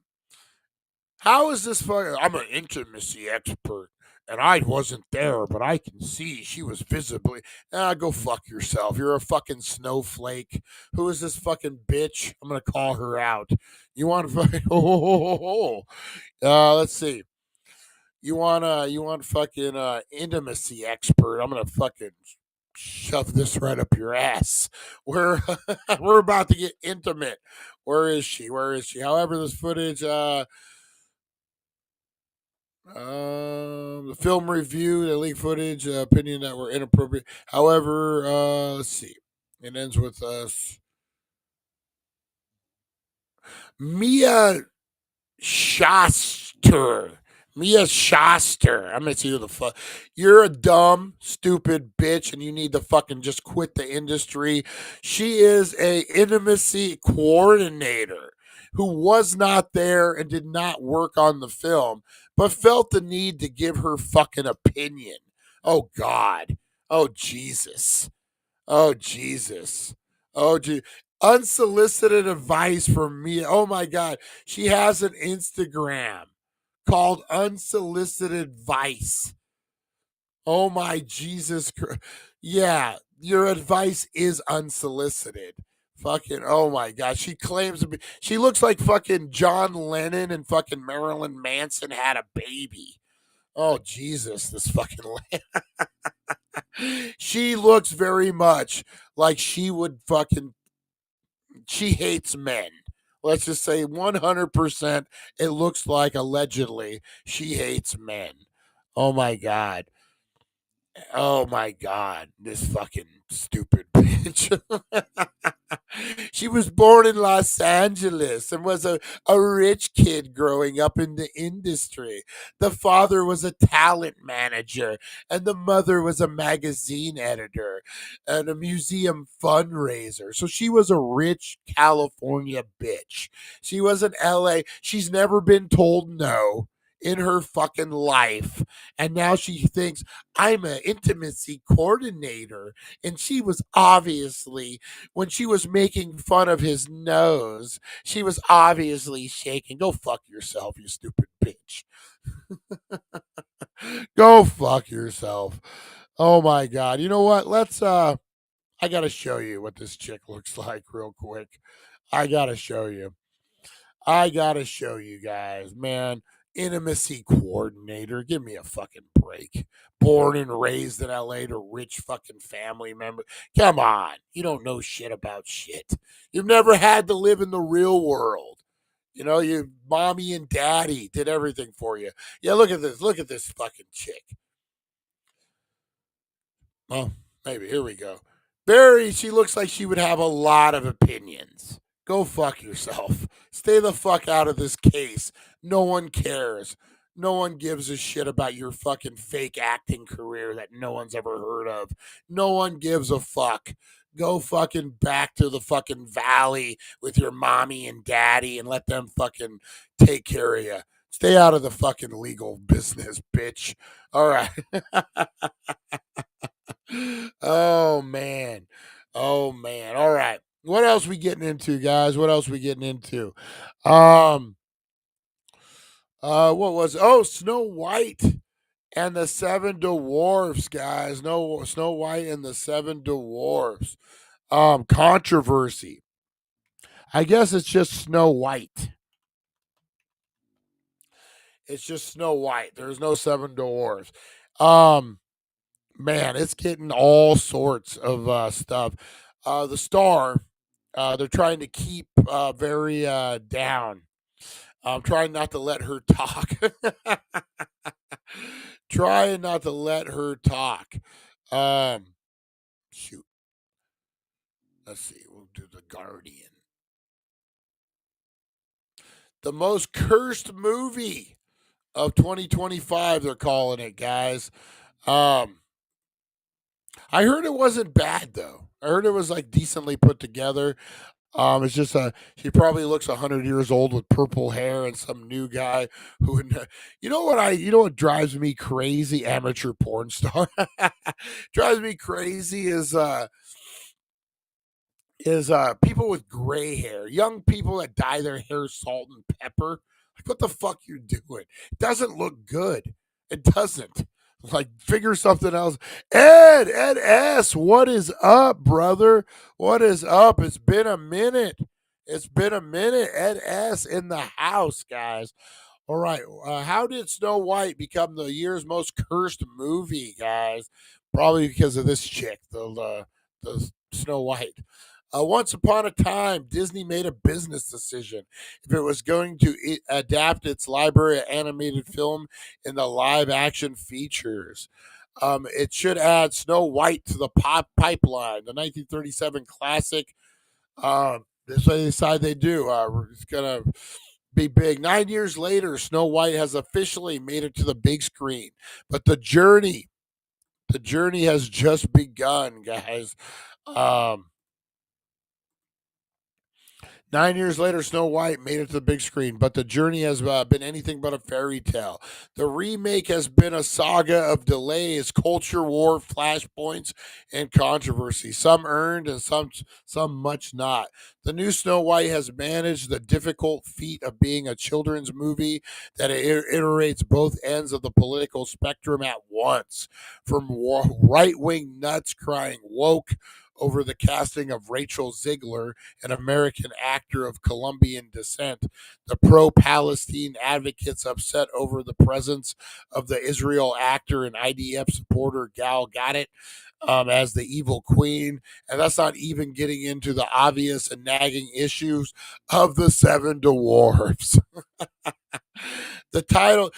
how is this fucking? I'm an intimacy expert, and I wasn't there, but I can see she was visibly. Go fuck yourself. You're a fucking snowflake. Who is this fucking bitch? I'm gonna call her out. You want to fucking? Let's see. You want fucking intimacy expert? I'm gonna fucking shove this right up your ass. We're we're about to get intimate. Where is she? Where is she? However, this footage, the film review, the leaked footage, opinion that were inappropriate. However, let's see. It ends with us. Mia Shaster. Mia Shaster. I'm gonna see who the fuck. You're a dumb, stupid bitch, and you need to fucking just quit the industry. She is a intimacy coordinator who was not there and did not work on the film, but felt the need to give her fucking opinion. Oh God. Oh Jesus. Oh Jesus. Oh gee. Unsolicited advice from Mia. Oh my God. She has an Instagram called Unsolicited Advice. Oh my Jesus Christ. Yeah, your advice is unsolicited. Fucking, oh my God. She claims to be, she looks like fucking John Lennon and fucking Marilyn Manson had a baby. Oh Jesus, this fucking she looks very much like she would fucking she hates men. Let's just say 100% it looks like allegedly she hates men. Oh my god. Oh my god, this fucking stupid bitch. She was born in Los Angeles and was a rich kid growing up in the industry. The father was a talent manager, and the mother was a magazine editor and a museum fundraiser. So she was a rich California bitch. She was an LA. She's never been told no in her fucking life. And now she thinks I'm an intimacy coordinator. And she was obviously, when she was making fun of his nose, she was obviously shaking. Go fuck yourself, you stupid bitch. Go fuck yourself. Oh my god. You know what? I gotta show you what this chick looks like real quick. I gotta show you. I gotta show you guys, man. Intimacy coordinator. Give me a fucking break. Born and raised in LA to rich fucking family member. Come on. You don't know shit about shit. You've never had to live in the real world. You know, your mommy and daddy did everything for you. Yeah, look at this. Look at this fucking chick. Oh, maybe. Here we go. Barry, she looks like she would have a lot of opinions. Go fuck yourself. Stay the fuck out of this case. No one cares. No one gives a shit about your fucking fake acting career that no one's ever heard of. No one gives a fuck. Go fucking back to the fucking valley with your mommy and daddy and let them fucking take care of you. Stay out of the fucking legal business, bitch. All right. Oh man. Oh man. All right. What else we getting into, guys? What else we getting into? What was Snow White and the Seven Dwarfs, guys. No Snow White and the Seven Dwarfs. Controversy. I guess it's just Snow White. It's just Snow White. There's no Seven Dwarfs. Man, it's getting all sorts of stuff. The star, they're trying to keep very down. I'm trying not to let her talk. Trying not to let her talk. Shoot. Let's see. We'll do the Guardian. The most cursed movie of 2025. They're calling it, guys. I heard it wasn't bad though. I heard it was like decently put together. It's just she probably looks 100 years old with purple hair and some new guy who, you know what drives me crazy? Amateur porn star drives me crazy is people with gray hair, young people that dye their hair salt and pepper. Like, what the fuck you doing? It doesn't look good. It doesn't. Like, figure something else. Ed S, what is up, brother? What is up? It's been a minute. It's been a minute. Ed S in the house, guys. All right. How did Snow White become the year's most cursed movie, guys? Probably because of this chick, the Snow White. Once upon a time, Disney made a business decision. If it was going to adapt its library of animated film in the live action features, it should add Snow White to the pop pipeline, the 1937 classic. That's what they decide they do. It's going to be big. 9 years later, Snow White has officially made it to the big screen, but the journey has just begun, guys. Um, 9 years later, Snow White made it to the big screen, but the journey has been anything but a fairy tale. The remake has been a saga of delays, culture war, flashpoints, and controversy. Some earned and some much not. The new Snow White has managed the difficult feat of being a children's movie that iterates both ends of the political spectrum at once, from right-wing nuts crying woke over the casting of Rachel Ziegler, an American actor of Colombian descent. The pro-Palestine advocates upset over the presence of the Israel actor and IDF supporter Gal Gadot as the evil queen. And that's not even getting into the obvious and nagging issues of the Seven Dwarfs. The title,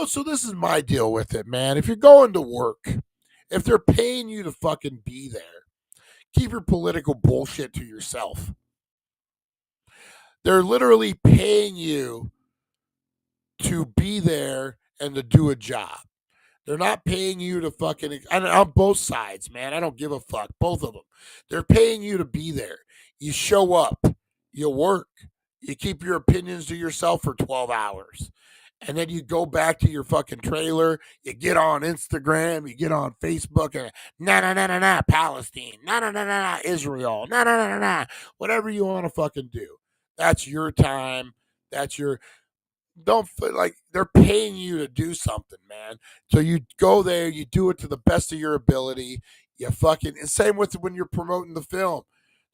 so this is my deal with it, man. If you're going to work, if they're paying you to fucking be there, keep your political bullshit to yourself. They're literally paying you to be there and to do a job. They're not paying you to fucking, on both sides, man. I don't give a fuck. Both of them. They're paying you to be there. You show up, you work, you keep your opinions to yourself for 12 hours. And then you go back to your fucking trailer, you get on Instagram, you get on Facebook, and Palestine, Israel, whatever you want to fucking do. That's your time. That's your, don't feel like they're paying you to do something, man. So you go there, you do it to the best of your ability. You fucking, and same with when you're promoting the film.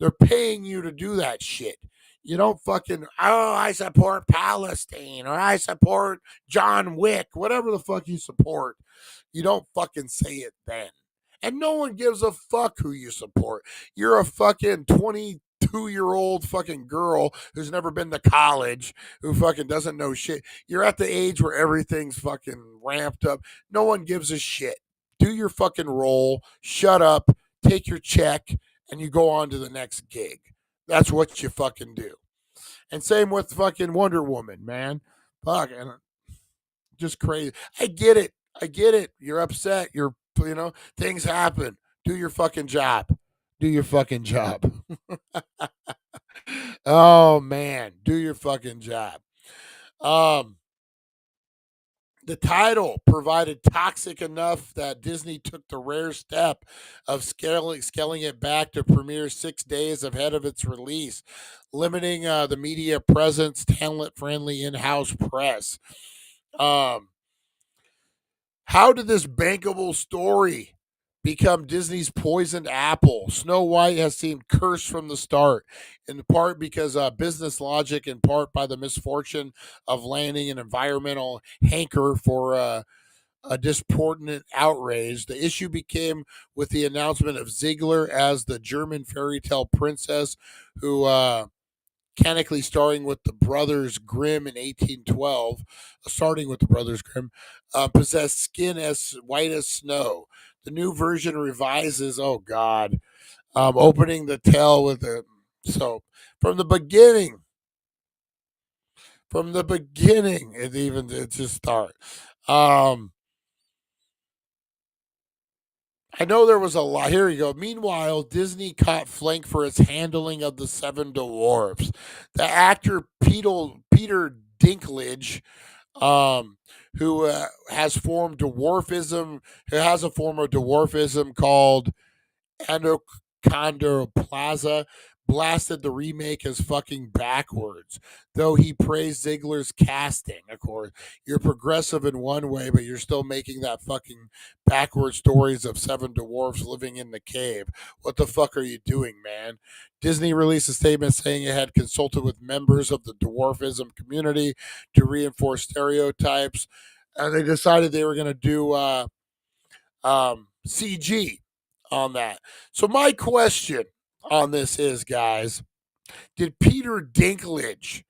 They're paying you to do that shit. You don't fucking, I support Palestine or I support John Wick, whatever the fuck you support. You don't fucking say it then. And no one gives a fuck who you support. You're a fucking 22-year-old fucking girl who's never been to college, who fucking doesn't know shit. You're at the age where everything's fucking ramped up. No one gives a shit. Do your fucking role, shut up, take your check, and you go on to the next gig. That's what you fucking do. And same with fucking Wonder Woman, man. Fucking just crazy. I get it. You're upset. Things happen. Do your fucking job. Do your fucking job. Oh man, do your fucking job. The title provided toxic enough that Disney took the rare step of scaling it back to premiere 6 days ahead of its release, limiting the media presence, talent-friendly in-house press. How did this bankable story become Disney's poisoned apple? Snow White has seemed cursed from the start, in part because business logic, in part by the misfortune of landing an environmental hanker for a disproportionate outrage. The issue became with the announcement of Ziegler as the German fairy tale princess who canonically starting with the Brothers Grimm in 1812, possessed skin as white as snow. The new version revises, oh God, opening the tale with a, so from the beginning, it just start. I know there was a lot. Here we go. Meanwhile, Disney caught flank for its handling of the Seven Dwarfs. The actor Peter Dinklage, who has a form of dwarfism called achondroplasia, blasted the remake as fucking backwards. Though he praised Ziegler's casting, of course. You're progressive in one way, but you're still making that fucking backward stories of seven dwarfs living in the cave. What the fuck are you doing, man? Disney released a statement saying it had consulted with members of the dwarfism community to reinforce stereotypes, and they decided they were going to do CG on that. So my question on this is, guys, did Peter Dinklage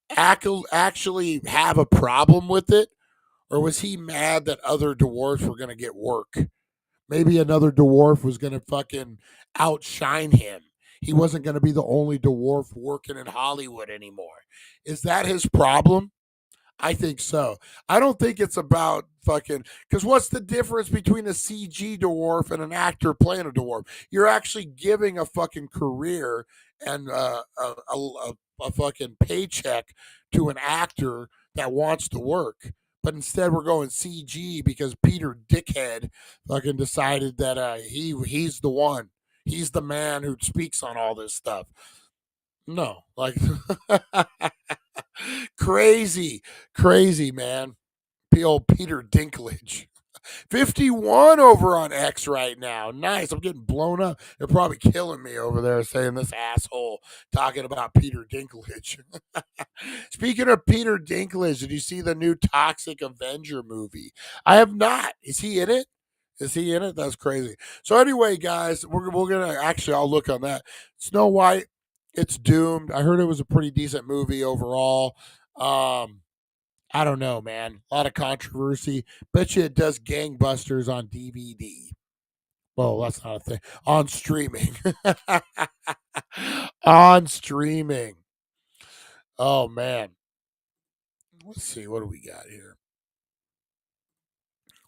actually have a problem with it, or was he mad that other dwarfs were going to get work? Maybe another dwarf was going to fucking outshine him. He wasn't going to be the only dwarf working in Hollywood anymore. Is that his problem? I think so. I don't think it's about fucking, because what's the difference between a CG dwarf and an actor playing a dwarf? You're actually giving a fucking career and a fucking paycheck to an actor that wants to work. But instead, we're going CG because Peter Dickhead fucking decided that he's the one. He's the man who speaks on all this stuff. No, like crazy, man. Old Peter Dinklage. 51 over on X right now. Nice. I'm getting blown up. They're probably killing me over there saying this asshole talking about Peter Dinklage. Speaking of Peter Dinklage, did you see the new Toxic Avenger movie? I have not. Is he in it? Is he in it? That's crazy. So anyway, guys, we're gonna actually I'll look on that. Snow White, it's doomed. I heard it was a pretty decent movie overall. I don't know, man. A lot of controversy. Bet you it does gangbusters on DVD. Well, that's not a thing. On streaming. On streaming. Oh man. Let's see. What do we got here?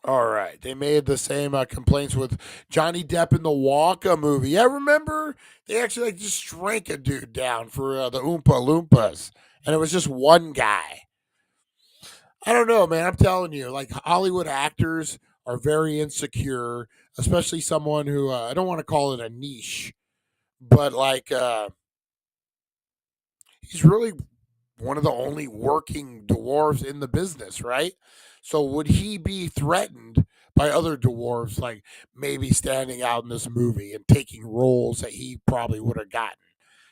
All right. They made the same complaints with Johnny Depp in the Wonka movie. Yeah, remember? They actually like just shrank a dude down for the Oompa Loompas. And it was just one guy. I don't know, man. I'm telling you, like Hollywood actors are very insecure, especially someone who I don't want to call it a niche, but like he's really one of the only working dwarves in the business, right? So would he be threatened by other dwarves, like maybe standing out in this movie and taking roles that he probably would have gotten?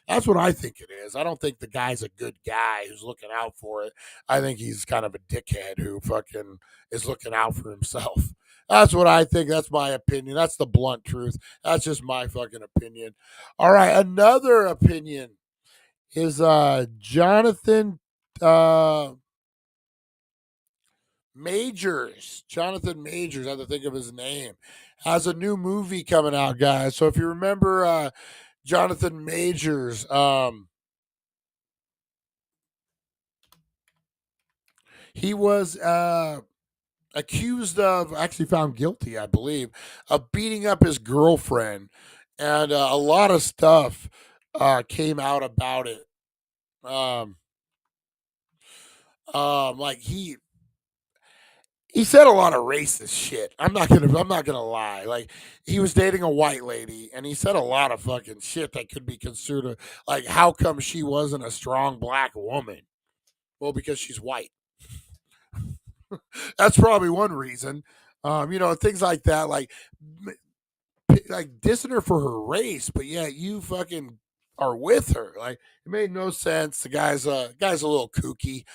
That's what I think it is. I don't think the guy's a good guy who's looking out for it. I think he's kind of a dickhead who fucking is looking out for himself. That's what I think. That's my opinion. That's the blunt truth. That's just my fucking opinion. All right, another opinion is Jonathan Majors. Jonathan Majors, I have to think of his name. Has a new movie coming out, guys. So if you remember Jonathan Majors, he was accused of, actually found guilty, I believe, of beating up his girlfriend, and a lot of stuff came out about it. Like he said a lot of racist shit. I'm not gonna lie. Like he was dating a white lady, and he said a lot of fucking shit that could be considered like, how come she wasn't a strong black woman? Well, because she's white. That's probably one reason. Things like that, like dissing her for her race, but yeah, you fucking are with her. Like it made no sense. The guy's a little kooky.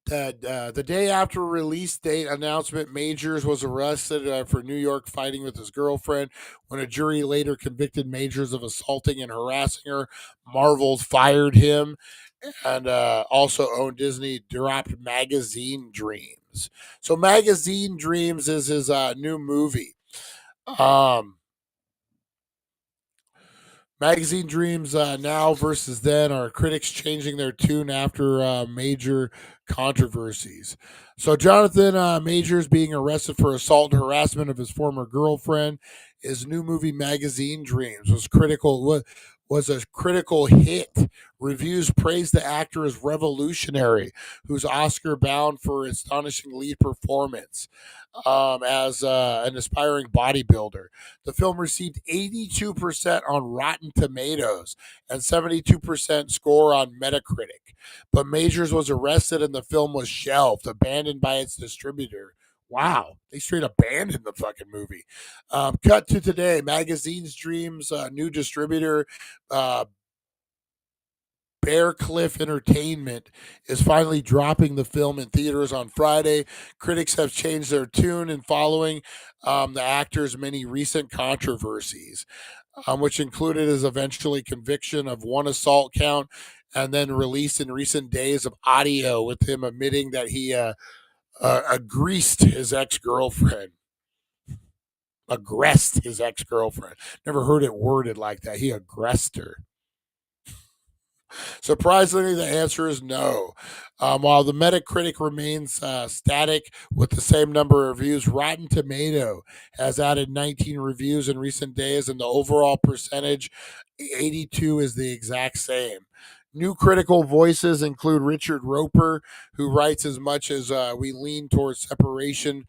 That the day after release date announcement, Majors was arrested for New York fighting with his girlfriend. When a jury later convicted Majors of assaulting and harassing her, Marvel fired him, and also owned Disney dropped Magazine Dreams. So Magazine Dreams is his new movie. Magazine Dreams now versus then are critics changing their tune after major controversies. So Jonathan Majors being arrested for assault and harassment of his former girlfriend. His new movie Magazine Dreams was a critical hit. Reviews praised the actor as revolutionary, who's Oscar bound for astonishing lead performance as an aspiring bodybuilder. The film received 82% on Rotten Tomatoes and 72% score on Metacritic. But Majors was arrested and the film was shelved, abandoned by its distributor. Wow, they straight abandoned the fucking movie. Cut to today, Magazine's Dreams new distributor, Bear Cliff Entertainment, is finally dropping the film in theaters on Friday. Critics have changed their tune in following the actor's many recent controversies, which included his eventually conviction of one assault count and then release in recent days of audio with him admitting that he agreased his ex-girlfriend. Aggressed his ex-girlfriend. Never heard it worded like that. He aggressed her. Surprisingly, the answer is no. While the Metacritic remains static with the same number of reviews, Rotten Tomato has added 19 reviews in recent days, and the overall percentage, 82, is the exact same. New critical voices include Richard Roper, who writes as much as we lean towards separation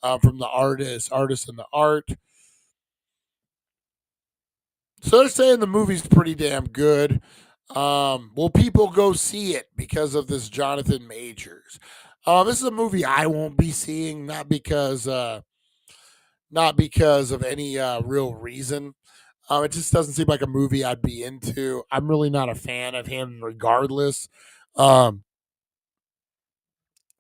from the artist and the art. So they're saying the movie's pretty damn good. Will people go see it because of this Jonathan Majors? This is a movie I won't be seeing, not because of any real reason. It just doesn't seem like a movie I'd be into. I'm really not a fan of him, regardless. Um,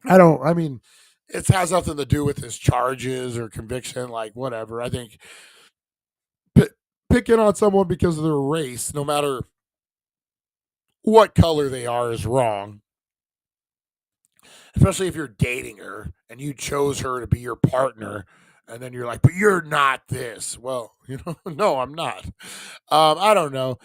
I don't. I mean, it has nothing to do with his charges or conviction. Like whatever. I think p- picking on someone because of their race, no matter what color they are, is wrong. Especially if you're dating her and you chose her to be your partner, and then you're like, but you're not this. Well, no, I'm not. I don't know.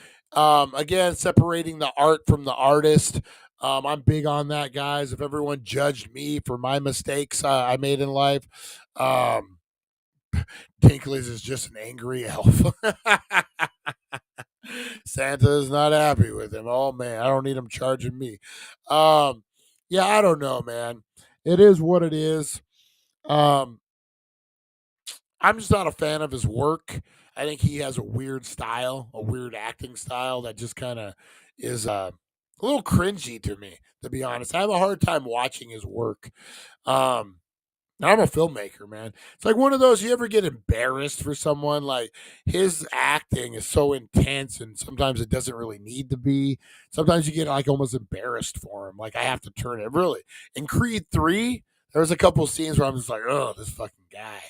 Again, separating the art from the artist. I'm big on that, guys. If everyone judged me for my mistakes I made in life, um, Dinklage is just an angry elf. Santa is not happy with him. Oh man, I don't need him charging me. Um, yeah, I don't know, man. It is what it is. Um, I'm just not a fan of his work. I think he has a weird style, a weird acting style that just kind of is a little cringy to me, to be honest. I have a hard time watching his work. Um, I'm a filmmaker, man. It's like one of those, you ever get embarrassed for someone? Like his acting is so intense and sometimes it doesn't really need to be. Sometimes you get like almost embarrassed for him. Like I have to turn it really. In Creed 3, there was a couple scenes where I'm just like, oh, this fucking guy.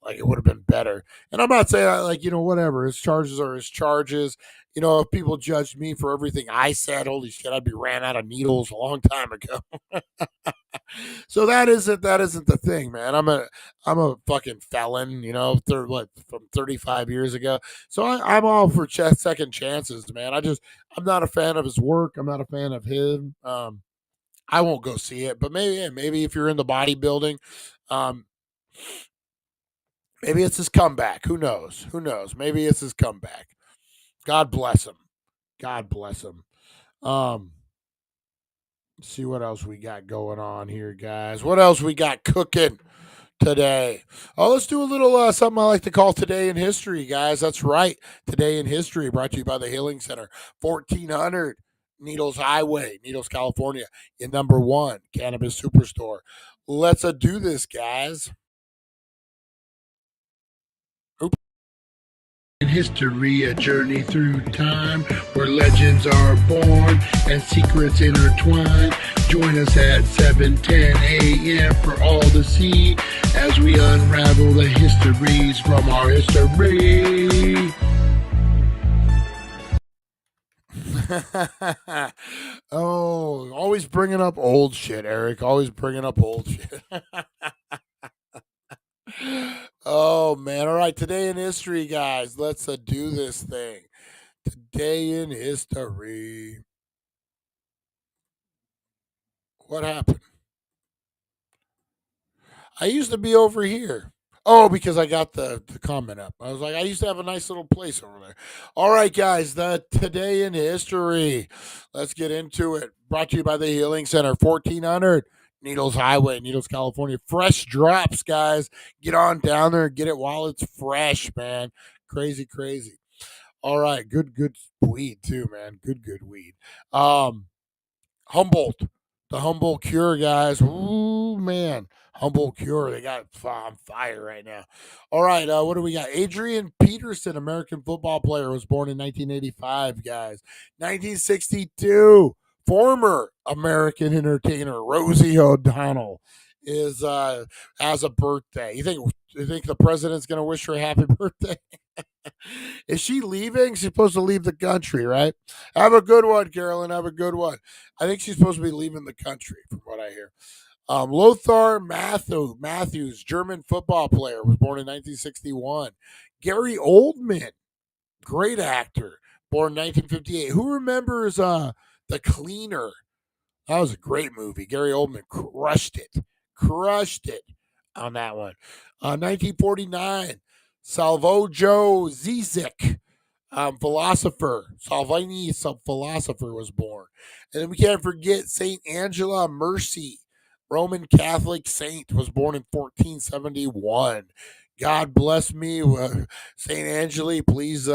Like it would have been better. And I'm not saying like, whatever. His charges are his charges. If people judged me for everything I said, holy shit, I'd be ran out of needles a long time ago. So that isn't the thing, man. I'm a fucking felon, from 35 years ago. So I'm all for second chances, man. I'm not a fan of his work. I'm not a fan of him. I won't go see it, but maybe if you're in the bodybuilding, um, maybe it's his comeback. Who knows? Who knows? Maybe it's his comeback. God bless him. God bless him. Um, see what else we got going on here, guys. What else we got cooking today? Oh, let's do a little something I like to call Today in History, guys. That's right. Today in History, brought to you by the Healing Center, 1400 Needles Highway, Needles, California, in #1 cannabis superstore. Let's do this, guys. Oops. In history, a journey through time where legends are born and secrets intertwine. Join us at 7:10 a.m. for all to see as we unravel the histories from our history. Oh, always bringing up old shit, Eric. Always bringing up old shit. Oh man! All right, today in history, guys. Let's do this thing. Today in history. What happened? I used to be over here. Oh, because I got the comment up. I was like, I used to have a nice little place over there. All right, guys, the Today in History. Let's get into it. Brought to you by the Healing Center, 1400 Needles Highway, Needles, California. Fresh drops, guys. Get on down there and get it while it's fresh, man. Crazy, crazy. All right, good weed too, man. Good weed. Humboldt, the Humboldt Cure, guys. Ooh, man. Humboldt Cure, they got on fire right now. All right, what do we got? Adrian Peterson, American football player, was born in 1985, guys. 1962, former American entertainer Rosie O'Donnell has a birthday. You think the president's gonna wish her a happy birthday? Is she leaving? She's supposed to leave the country, right? Have a good one, Carolyn. Have a good one. I think she's supposed to be leaving the country, from what I hear. Lothar Matthews, German football player, was born in 1961. Gary Oldman, great actor, born in 1958. Who remembers The Cleaner? That was a great movie. Gary Oldman crushed it on that one. 1949, Salvojo Zizek, philosopher was born. And then we can't forget Saint Angela Mercy, Roman Catholic saint, was born in 1471. God bless me, Saint Angela. Please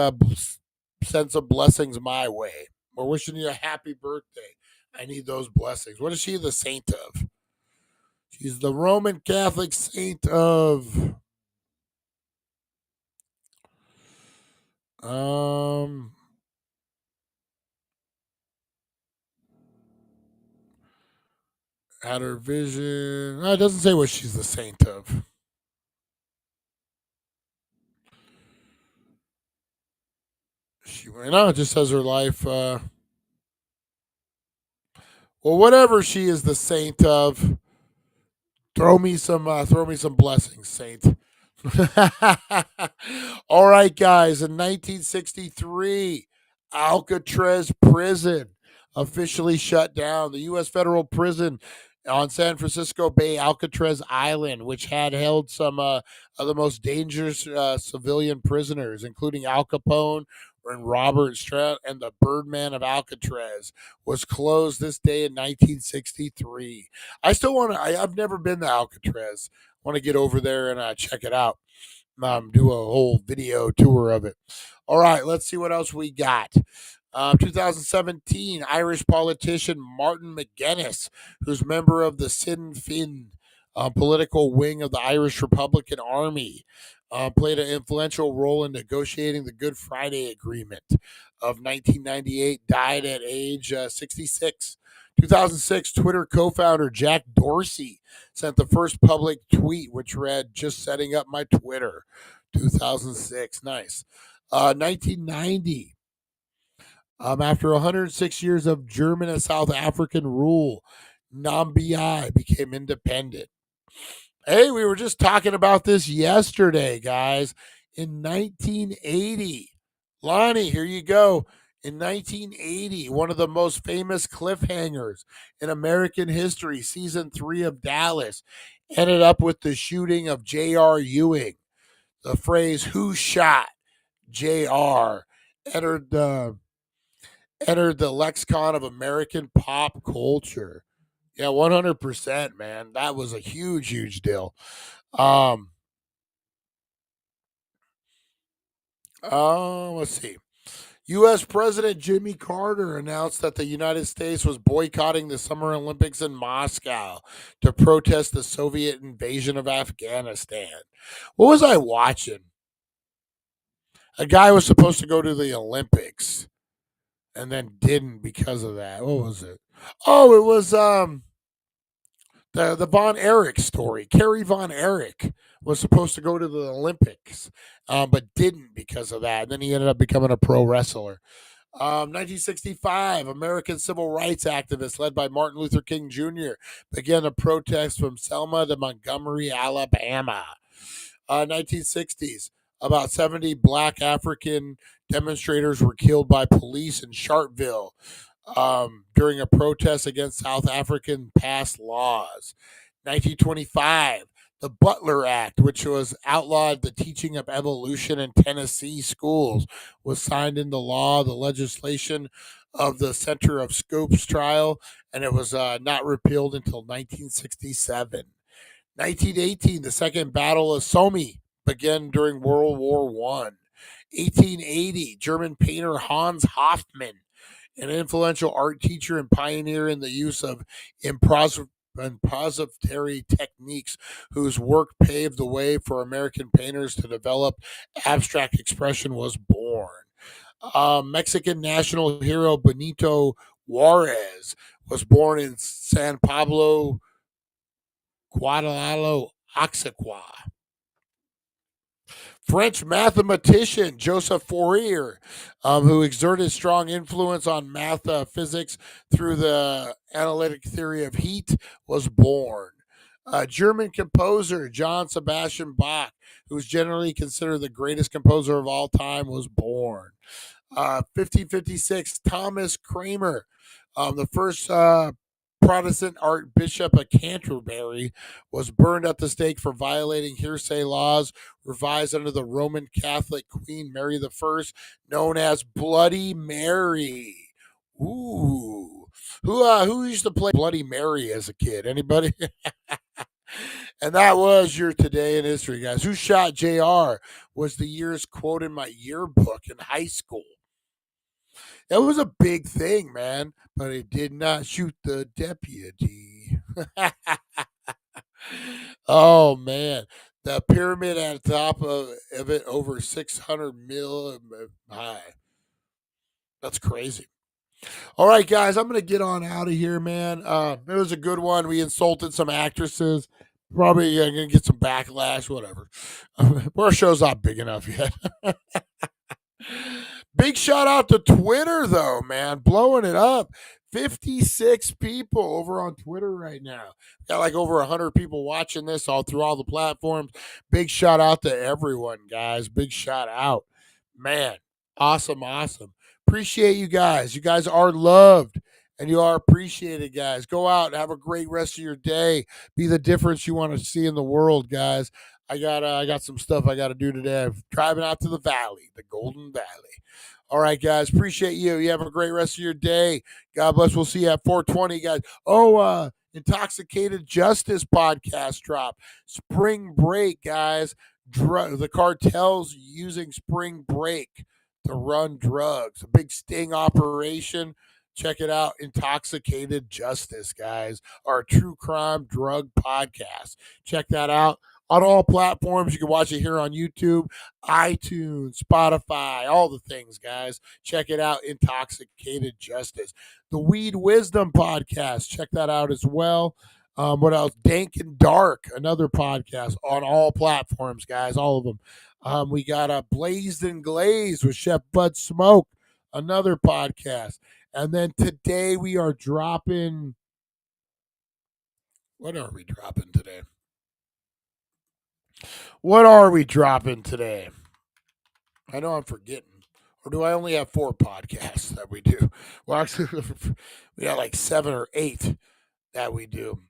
send some blessings my way. We're wishing you a happy birthday. I need those blessings. What is she the saint of? She's the Roman Catholic saint of had her vision. It doesn't say what she's the saint of. She went on. It just says her life. Well, whatever she is the saint of, throw me some blessings, saint. All right, guys. In 1963, Alcatraz prison officially shut down. The U.S. federal prison on San Francisco Bay, Alcatraz Island, which had held some of the most dangerous civilian prisoners, including Al Capone and Robert Strout and the Birdman of Alcatraz, was closed this day in 1963. I still want to. I've never been to Alcatraz. Want to get over there and check it out. Do a whole video tour of it. All right, let's see what else we got. 2017, Irish politician Martin McGuinness, who's member of the Sinn Féin political wing of the Irish Republican Army, played an influential role in negotiating the Good Friday Agreement of 1998, died at age 66. 2006, Twitter co-founder Jack Dorsey sent the first public tweet, which read, "Just setting up my Twitter." 2006, nice. 1990, after 106 years of German and South African rule, Namibia became independent. Hey, we were just talking about this yesterday, guys. In 1980, Lonnie, here you go. In 1980, one of the most famous cliffhangers in American history, season 3 of Dallas, ended up with the shooting of J.R. Ewing. The phrase "Who shot J.R." entered the lexicon of American pop culture. Yeah, 100%, man. That was a huge, huge deal. Let's see. U.S. President Jimmy Carter announced that the United States was boycotting the Summer Olympics in Moscow to protest the Soviet invasion of Afghanistan. What was I watching? A guy was supposed to go to the Olympics and then didn't because of that. What was it? Oh, it was the Von Erich story. Kerry Von Erich was supposed to go to the Olympics, but didn't because of that. And then he ended up becoming a pro wrestler. 1965, American civil rights activists led by Martin Luther King Jr. began a protest from Selma to Montgomery, Alabama. 1960s, about 70 black African demonstrators were killed by police in Sharpeville during a protest against South African passed laws. 1925, the Butler Act, which was outlawed the teaching of evolution in Tennessee schools, was signed into law. The legislation of the Center of Scopes trial, and it was not repealed until 1967. 1918, the Second Battle of Somme began during World War I. 1880, German painter Hans Hofmann, an influential art teacher and pioneer in the use of impository techniques, whose work paved the way for American painters to develop abstract expression, was born. Mexican national hero Benito Juarez was born in San Pablo, Guadalajara, Oaxaca. French mathematician Joseph Fourier, who exerted strong influence on math physics through the analytic theory of heat, was born. German composer John Sebastian Bach, who is generally considered the greatest composer of all time, was born. 1556, Thomas Cranmer, the first Protestant Archbishop of Canterbury, was burned at the stake for violating hearsay laws revised under the Roman Catholic Queen Mary I, known as Bloody Mary. Ooh, who used to play Bloody Mary as a kid? Anybody? And that was your Today in History, guys. Who Shot JR was the year's quote in my yearbook in high school. That was a big thing, man. But it did not shoot the deputy. Oh man, the pyramid at the top of it over 600 mil high. That's crazy. All right, guys, I'm gonna get on out of here, man. It was a good one. We insulted some actresses. Probably gonna get some backlash, whatever. Our show's not big enough yet. Big shout out to Twitter, though, man, blowing it up. 56 people over on Twitter right now. Got like over 100 people watching this all through all the platforms. Big shout out to everyone, guys. Big shout out. Man, awesome, awesome. Appreciate you guys. You guys are loved and you are appreciated, guys. Go out and have a great rest of your day. Be the difference you want to see in the world, guys. I got some stuff I got to do today. I'm driving out to the valley, the Golden Valley. All right, guys. Appreciate you. You have a great rest of your day. God bless. We'll see you at 420, guys. Oh, Intoxicated Justice podcast drop. Spring break, guys. The cartels using spring break to run drugs. A big sting operation. Check it out. Intoxicated Justice, guys. Our true crime drug podcast. Check that out on all platforms. You can watch it here on YouTube, iTunes, Spotify, all the things, guys. Check it out. Intoxicated Justice. The Weed Wisdom podcast. Check that out as well. What else? Dank and Dark, another podcast on all platforms, guys. All of them. We got Blazed and Glazed with Chef Bud Smoke, another podcast. And then today we are dropping. What are we dropping today? What are we dropping today? I know I'm forgetting. Or do I only have 4 podcasts that we do? Well, actually, we got like 7 or 8 that we do.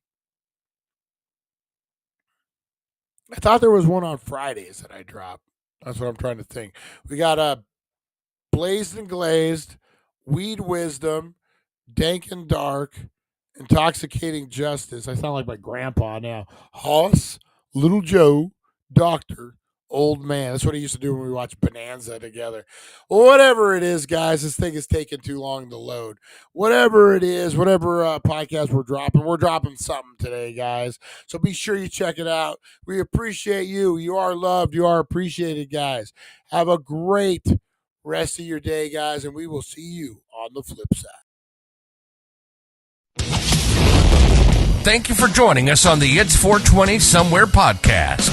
I thought there was one on Fridays that I dropped. That's what I'm trying to think. We got Blazed and Glazed, Weed Wisdom, Dank and Dark, Intoxicating Justice. I sound like my grandpa now. Hoss, Little Joe, Doctor, Old Man. That's what he used to do when we watched Bonanza together. Whatever it is, guys, this thing is taking too long to load. Whatever it is, whatever podcast we're dropping something today, guys. So be sure you check it out. We appreciate you. You are loved. You are appreciated, guys. Have a great rest of your day, guys, and we will see you on the flip side. Thank you for joining us on the It's 420 Somewhere podcast.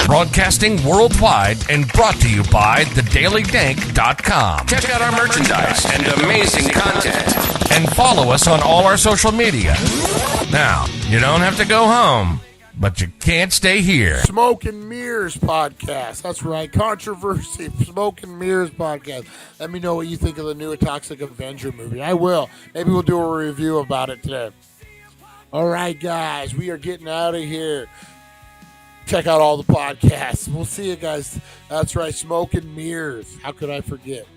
Broadcasting worldwide and brought to you by thedailydank.com. Check out our merchandise and amazing content. And follow us on all our social media. Now, you don't have to go home, but you can't stay here. Smoke and Mirrors podcast. That's right. Controversy. Smoke and Mirrors podcast. Let me know what you think of the new Toxic Avenger movie. I will. Maybe we'll do a review about it today. All right, guys. We are getting out of here. Check out all the podcasts. We'll see you guys. That's right. Smoke and Mirrors. How could I forget?